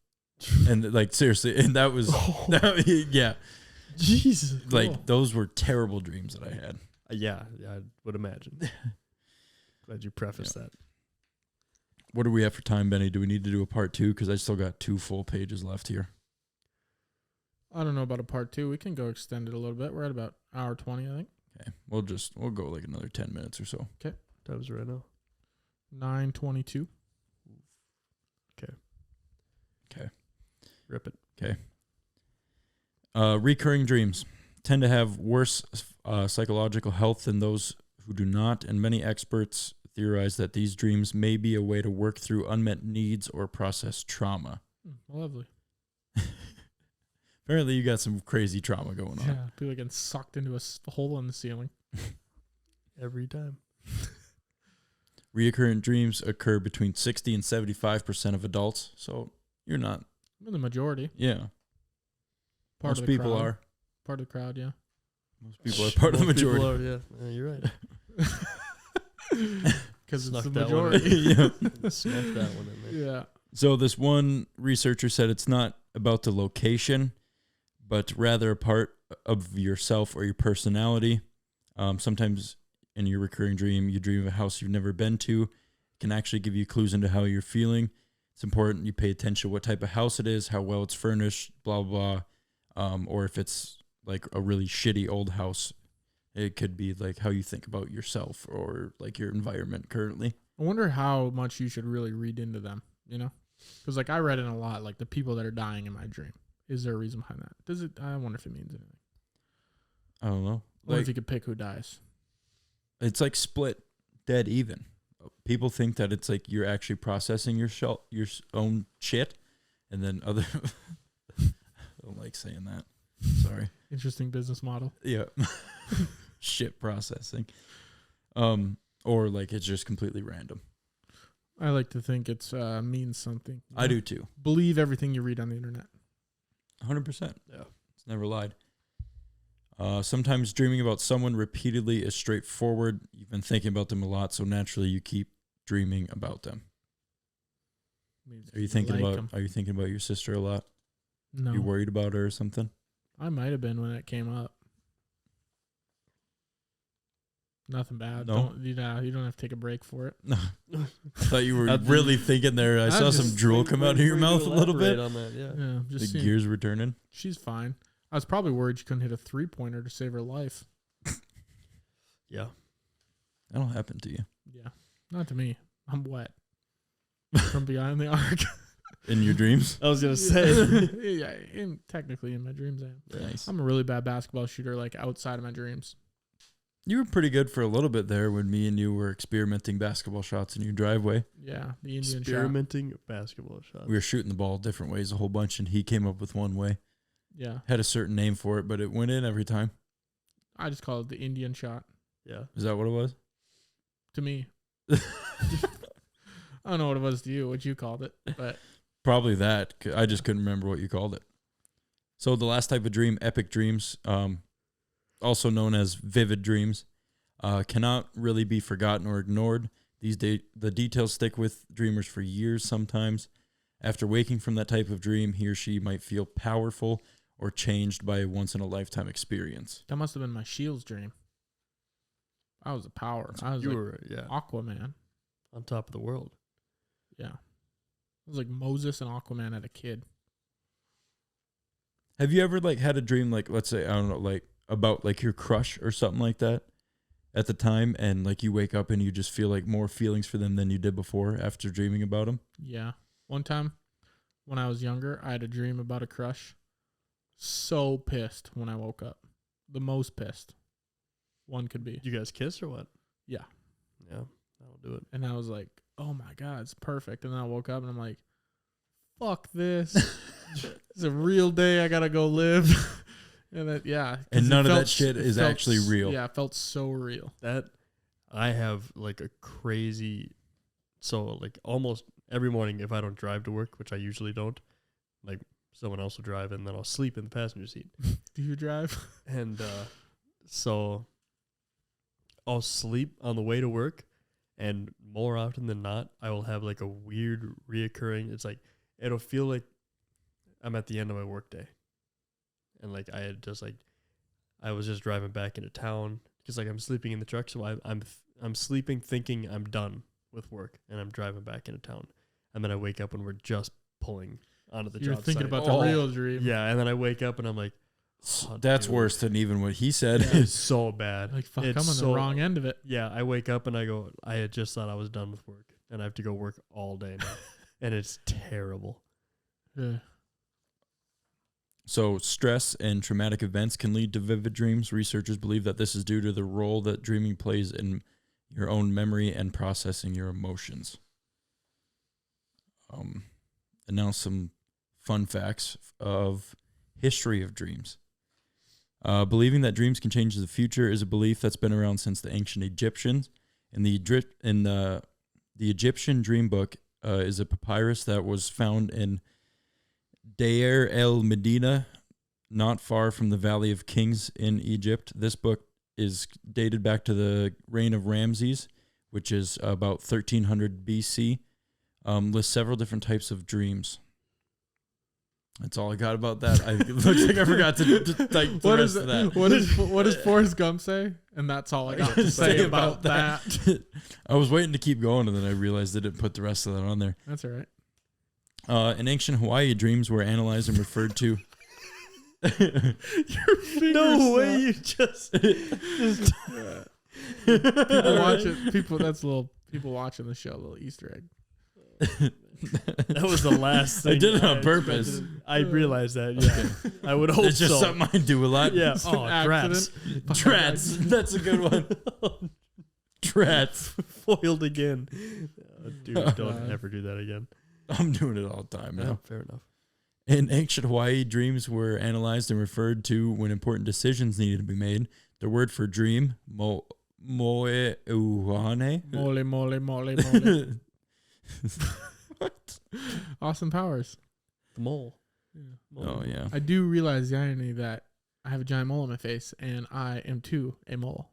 And like seriously, and that was yeah. Jesus. Like those were terrible dreams that I had. Yeah, I would imagine. Glad you prefaced that. What do we have for time, Benny? Do we need to do a part 2? Because I still got 2 full pages left here. I don't know about a part 2. We can go extend it a little bit. We're at about hour 20, I think. Okay. We'll go like another 10 minutes or so. Okay. That was right now. 9:22. Okay. Rip it. Okay. Recurring dreams tend to have worse psychological health than those who do not, and many experts theorize that these dreams may be a way to work through unmet needs or process trauma. Lovely. Apparently you got some crazy trauma going on. Yeah, people getting sucked into a hole in the ceiling. Every time. Reoccurrent dreams occur between 60 and 75% of adults, so you're not. You're the majority. Yeah. Most people are. Part of the crowd, yeah. Most people are part of the majority. Yeah, you're right. Because it's the majority. Yeah. Snuck that one in there. Yeah. So this one researcher said it's not about the location, but rather a part of yourself or your personality. Sometimes in your recurring dream, you dream of a house you've never been to. It can actually give you clues into how you're feeling. It's important you pay attention to what type of house it is, how well it's furnished, blah, blah, blah. Or if it's like a really shitty old house, it could be like how you think about yourself or like your environment currently. I wonder how much you should really read into them, Because like I read it a lot, like the people that are dying in my dream. Is there a reason behind that? Does it? I wonder if it means anything. I don't know. Or if you could pick who dies. It's like split dead even. People think that it's like you're actually processing your own shit, and then other. I don't like saying that. Sorry. Interesting business model. Yeah. Shit processing. Or like it's just completely random. I like to think it's means something. I do too. Believe everything you read on the internet. 100%. Yeah. It's never lied. Sometimes dreaming about someone repeatedly is straightforward. You've been thinking about them a lot, so naturally you keep dreaming about them. Are you thinking about your sister a lot? No. You worried about her or something? I might have been when it came up. Nothing bad. No? You don't have to take a break for it. No. I thought you were really thinking there. I saw some drool come out of your mouth a little bit. On that, Yeah, just the gears were turning. She's fine. I was probably worried she couldn't hit a 3-pointer to save her life. Yeah. That'll happen to you. Yeah. Not to me. I'm wet. From behind the arc. In your dreams? I was gonna say. Yeah, technically in my dreams, I am. Nice. I'm a really bad basketball shooter, like outside of my dreams. You were pretty good for a little bit there when me and you were experimenting basketball shots in your driveway. Yeah, the Indian Experimenting basketball shots. We were shooting the ball different ways a whole bunch, and he came up with one way. Yeah. Had a certain name for it, but it went in every time. I just call it the Indian shot. Yeah. Is that what it was? To me. I don't know what it was to you, what you called it, but Probably that. I just couldn't remember what you called it. So the last type of dream, epic dreams, also known as vivid dreams, cannot really be forgotten or ignored. The details stick with dreamers for years sometimes. After waking from that type of dream, he or she might feel powerful or changed by a once-in-a-lifetime experience. that must have been my Shields dream. I was a power. I was You like were Aquaman. on top of the world. Yeah. I was like Moses and Aquaman at a kid. Have you ever had a dream let's say, I don't know, about your crush or something like that at the time, and you wake up and you just feel more feelings for them than you did before after dreaming about them? Yeah. One time when I was younger, I had a dream about a crush. So pissed when I woke up. The most pissed one could be. You guys kiss or what? Yeah. Yeah, that'll do it. And I was like, oh my God, it's perfect. And then I woke up and I'm like, fuck this. It's a real day. I got to go live. And then, yeah. And none of that shit is actually real. Yeah, it felt so real. That I have a crazy, so almost every morning if I don't drive to work, which I usually don't, someone else will drive and then I'll sleep in the passenger seat. Do you drive? And so I'll sleep on the way to work, and more often than not, I will have a weird reoccurring. It's it'll feel like I'm at the end of my work day, and I had just I was just driving back into town because I'm sleeping in the truck, so I'm sleeping thinking I'm done with work, and I'm driving back into town, and then I wake up and we're just pulling onto the You're job thinking site. about the real dream. Yeah, and then I wake up and I'm like, That's worse than even what he said. it's so bad. Fuck, It's I'm on the wrong end of it. Yeah, I wake up and I go, I had just thought I was done with work, and I have to go work all day now. And it's terrible. Yeah. So stress and traumatic events can lead to vivid dreams. Researchers believe that this is due to the role that dreaming plays in your own memory and processing your emotions. And now some fun facts of history of dreams. Believing that dreams can change the future is a belief that's been around since the ancient Egyptians. And the Egyptian dream book is a papyrus that was found in Deir el Medina, not far from the Valley of Kings in Egypt. This book is dated back to the reign of Ramses, which is about 1300 BC. Lists several different types of dreams. That's all I got about that. It looks like I forgot to type the rest of that. What does Forrest Gump say? And that's all I got to say about that. I was waiting to keep going, and then I realized I didn't put the rest of that on there. That's all right. In ancient Hawaii, dreams were analyzed and referred to. No way! You just people watching. People watching the show. Little Easter egg. That was the last thing. I did it on purpose. I realized that. Yeah, I would hope It's just something I do a lot. Yeah. It's Oh, an drats. Drats. That's a good one. Drats. Foiled again. Dude, don't ever do that again. I'm doing it all the time now. Yeah, fair enough. In ancient Hawaii, dreams were analyzed and referred to when important decisions needed to be made. The word for dream, moe uhane. Mole. What? Austin Powers. The mole. Yeah. Oh, yeah. I do realize the irony that I have a giant mole on my face, and I am too a mole.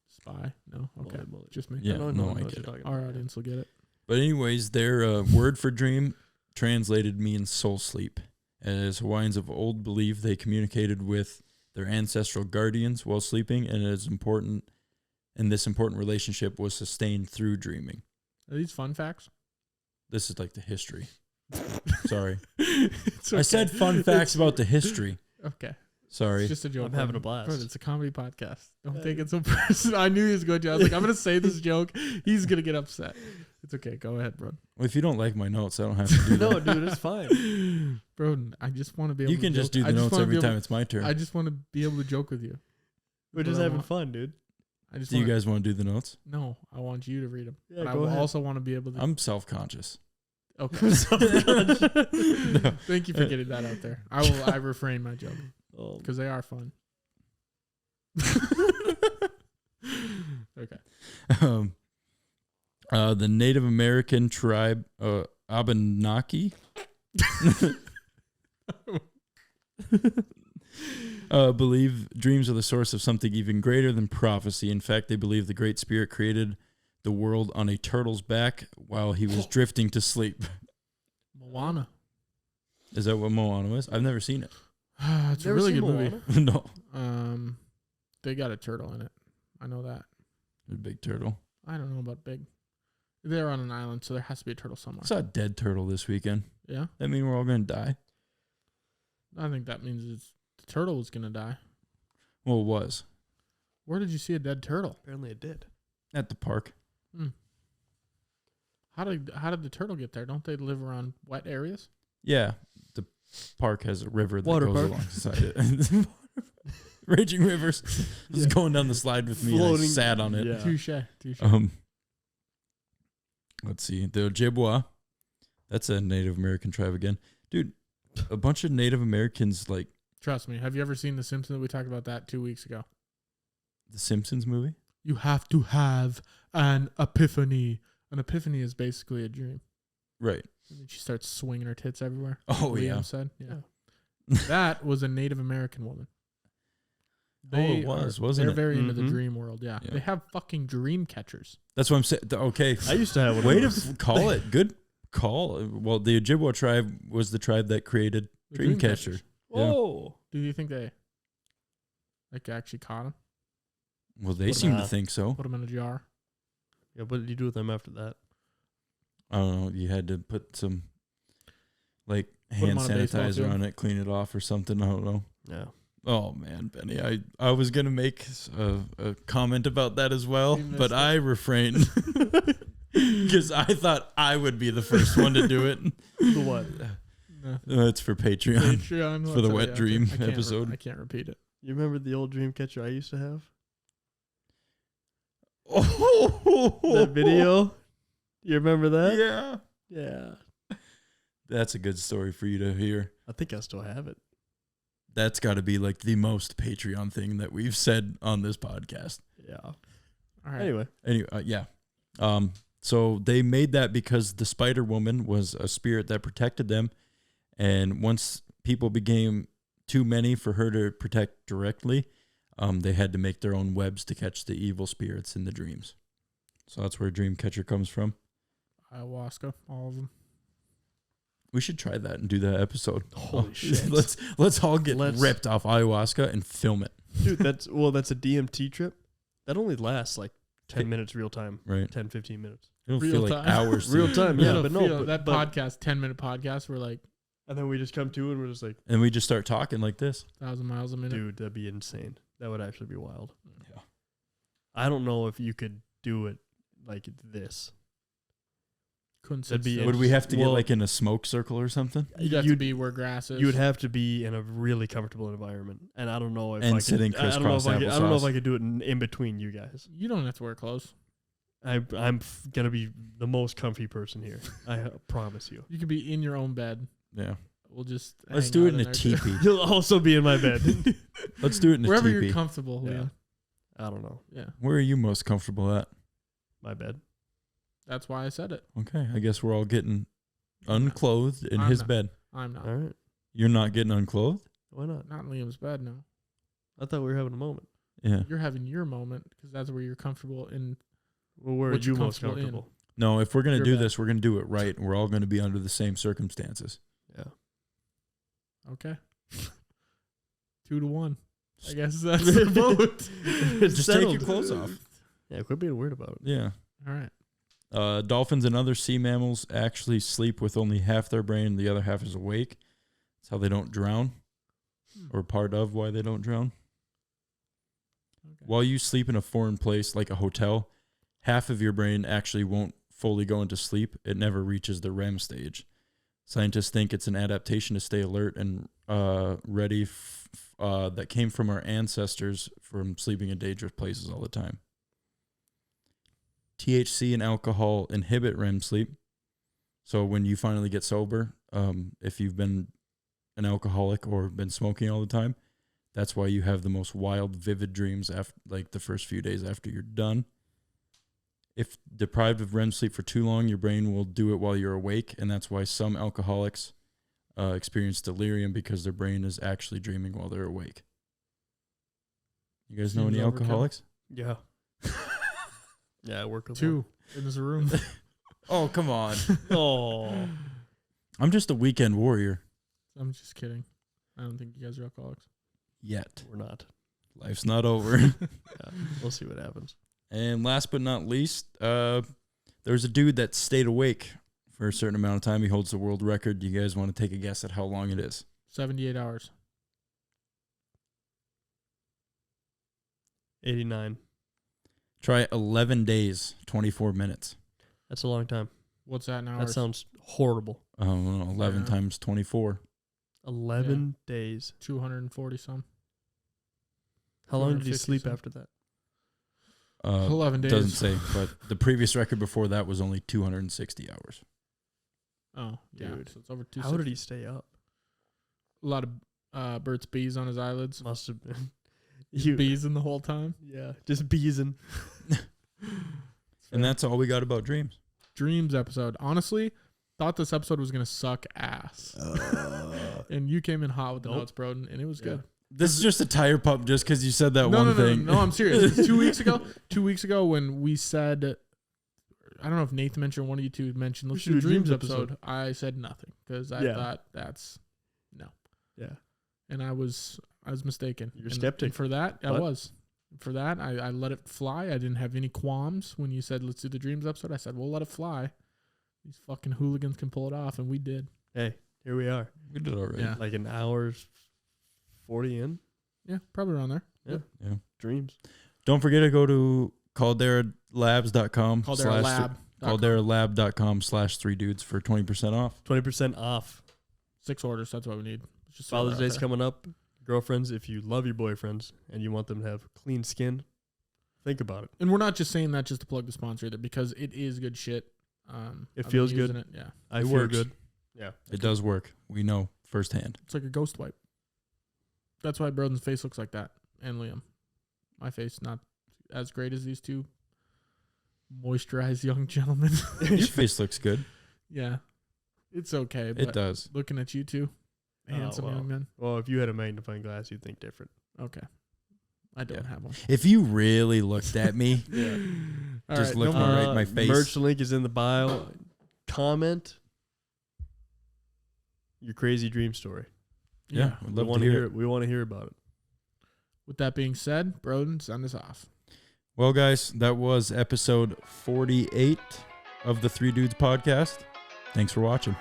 Spy? No? Okay. Mole. Just me. Yeah, No, I what get you're it. talking Our about. audience will get it. But anyways, their word for dream translated means soul sleep. As Hawaiians of old believed they communicated with their ancestral guardians while sleeping, and this important relationship was sustained through dreaming. Are these fun facts? This is the history. Sorry. It's I said fun facts about the history. Okay. Sorry. It's just a joke. I'm having a Broden. blast. Broden, it's a comedy podcast. Don't take it so personal. I knew he was going to. I was like, I'm going to say this joke. He's going to get upset. It's okay. Go ahead, bro. Well, if you don't like my notes, I don't have to do that. No, dude, it's fine. Broden, I just want to be able You to can just joke. do the notes every time it's my turn. I just want to be able to joke with you. We're That's just what I having want. fun, dude. Do you guys want to do the notes? No, I want you to read them. Yeah, but go I ahead. also want to be able to. I'm self-conscious. Okay. No. Thank you for getting that out there. I refrain my joke Oh, because they are fun. Okay. The Native American tribe Abenaki believe dreams are the source of something even greater than prophecy. In fact, they believe the Great Spirit created the world on a turtle's back while he was drifting to sleep. Moana. Is that what Moana is? I've never seen it. It's a Never really seen good movie. No. They got a turtle in it. I know that. A big turtle. I don't know about big. They're on an island, so there has to be a turtle somewhere. I saw a dead turtle this weekend. Yeah, That mean we're all going to die? I think that means the turtle was gonna die. Well, it was. Where did you see a dead turtle? apparently it did. At the park. How did the turtle get there? Don't they live around wet areas? Yeah. The park has a river that Water goes park. alongside it. Raging Rivers was going down the slide with me and I Floating. sat on it. Yeah. Touche. Let's see. The Ojibwa. That's a Native American tribe again. Dude, a bunch of Native Americans like Trust me. Have you ever seen The Simpsons? We talked about that 2 weeks ago. the Simpsons movie. You have to have an epiphany. An epiphany is basically a dream. Right. And then she starts swinging her tits everywhere. Oh, Liam yeah. said. Yeah. That was a Native American woman. It was, wasn't they're it? very into the Mhm. dream world. Yeah. Yeah. They have fucking dream catchers. That's what I'm saying. Okay. I used to have one. Way of to those. call it. Good call. Well, the Ojibwa tribe was the tribe that created The Dreamcatcher. catchers. Whoa. Do you think they actually caught him? Well, they Well, seem nah. to think so. Put him in a jar? Yeah, what did you do with them after that? I don't know. You had to put some like Put 'em hand on a baseball sanitizer field. on it, clean it off or something. I don't know. Yeah. Oh man, Benny, I was gonna make a comment about that as well, You missed but it. I refrained because I thought I would be the first one to do it. The what? It's for Patreon. Patreon. For the what's Wet that? Dream I can't episode. I can't repeat it. You remember the old dream catcher I used to have? Oh, That video? You remember that? Yeah, Yeah. that's a good story for you to hear. I think I still have it. That's got to be like the most Patreon thing that we've said on this podcast. Yeah. All right. Anyway. Yeah. So they made that because the Spider Woman was a spirit that protected them, and once people became too many for her to protect directly, they had to make their own webs to catch the evil spirits in the dreams. So that's where Dreamcatcher comes from. Ayahuasca, all of them. We should try that and do that episode. Holy shit. Let's all get Let's- ripped off ayahuasca and film it. Dude, that's a DMT trip. That only lasts like 10 minutes real time. Right. 10, 15 minutes. It'll Real feel like time. hours. Real too. time, You yeah. know, But no, feel but, that but, podcast, 10-minute podcast, we're like and then we just come to and we're just like, And we just start talking like this. 1,000 miles a minute. dude, that'd be insane. That would actually be wild. Yeah. I don't know if you could do it like this. Couldn't That'd sit be still. Would we have to get Well- like in a smoke circle or something? You'd have to be where grass is. You would have to be in a really comfortable environment, and I don't know if And I could. sitting I don't know if crisscross I don't know if applesauce. I could do it in between you guys. You don't have to wear clothes. I'm gonna be the most comfy person here. I promise you. You could be in your own bed. Yeah. We'll just Let's hang do out it in a there too. teepee. You'll also be in my bed. Let's do it in a Wherever teepee. you're comfortable. Yeah. Yeah. I don't know. Yeah. Where are you most comfortable at? My bed. That's why I said it. Okay, I guess we're all getting unclothed in I'm his not. bed. I'm not. All right. You're not getting unclothed? Why not? Not in Liam's bed, no. I thought we were having a moment. Yeah. You're having your moment because that's where you're comfortable in. Well, where are What you you're most comfortable in. comfortable? No, if we're going to Your do bed. this, we're going to do it right. And we're all going to be under the same circumstances. Yeah. Okay. 2-1. I guess that's the vote. Just take your clothes off. Yeah, quit being weird about it. Yeah. All right. Dolphins and other sea mammals actually sleep with only half their brain. The other half is awake. That's how they don't drown, or part of why they don't drown. Okay. While you sleep in a foreign place like a hotel, half of your brain actually won't fully go into sleep, it never reaches the REM stage. Scientists think it's an adaptation to stay alert and ready that came from our ancestors from sleeping in dangerous places all the time. THC and alcohol inhibit REM sleep. So when you finally get sober, if you've been an alcoholic or been smoking all the time, that's why you have the most wild, vivid dreams after, like the first few days after you're done. If deprived of REM sleep for too long, your brain will do it while you're awake, and that's why some alcoholics experience delirium, because their brain is actually dreaming while they're awake. You guys know any alcoholics? Yeah. Yeah, I work with 2 in this room. Oh, come on. Oh. I'm just a weekend warrior. I'm just kidding. I don't think you guys are alcoholics. Yet. We're not. Life's not over. Yeah, we'll see what happens. And last but not least, there's a dude that stayed awake for a certain amount of time. He holds the world record. You guys want to take a guess at how long it is? 78 hours. 89. Try 11 days, 24 minutes. That's a long time. What's that in hours? That sounds horrible. 11 times 24. 11 days. 240 some. How long did you 250 sleep some. after that? 11 days. Doesn't say, but the previous record before that was only 260 hours. Oh, yeah. Dude. So it's over 260. How did he stay up? A lot of Burt's Bees on his eyelids. Must have been. Beesing the whole time. Yeah, just beesing. And that's all we got about dreams. Dreams episode. Honestly, thought this episode was going to suck ass. And you came in hot with the notes, Broden, and it was good. This is just a tire pump just because you said that one thing. No, I'm serious. 2 weeks ago when we said, I don't know if Nathan mentioned, one of you two mentioned, let's do a dreams episode. I said nothing because I thought that's no. Yeah. And I was mistaken. You're skeptic. And for that, I was. For that, I let it fly. I didn't have any qualms when you said, let's do the dreams episode. I said, we'll let it fly. These fucking hooligans can pull it off, and we did. Hey, here we are. We did already. Yeah. Like an hour 40 in. Yeah, probably around there. Yeah. Dreams. Don't forget to go to calderalabs.com calderalab.com/3dudes for 20% off. 20% off. 6 orders. That's what we need. Just Father's Day's coming up. Girlfriends, if you love your boyfriends and you want them to have clean skin, think about it. And we're not just saying that just to plug the sponsor either, because it is good shit. It feels good. It. Yeah, I feel good. Yeah, it does work. We know firsthand. It's like a ghost wipe. That's why Broden's face looks like that, and Liam. My face not as great as these two moisturized young gentlemen. Your face looks good. Yeah, it's okay. But it does. Looking at you two, handsome young men. Well, if you had a magnifying glass, you'd think different. Okay, I don't have one. If you really looked at me, just look me right in my face. Merch link is in the bio. Comment your crazy dream story. Yeah, we'd love to hear it. We want to hear about it. With that being said, Broden, send us off. Well, guys, that was episode 48 of the 3 Dudes podcast. Thanks for watching.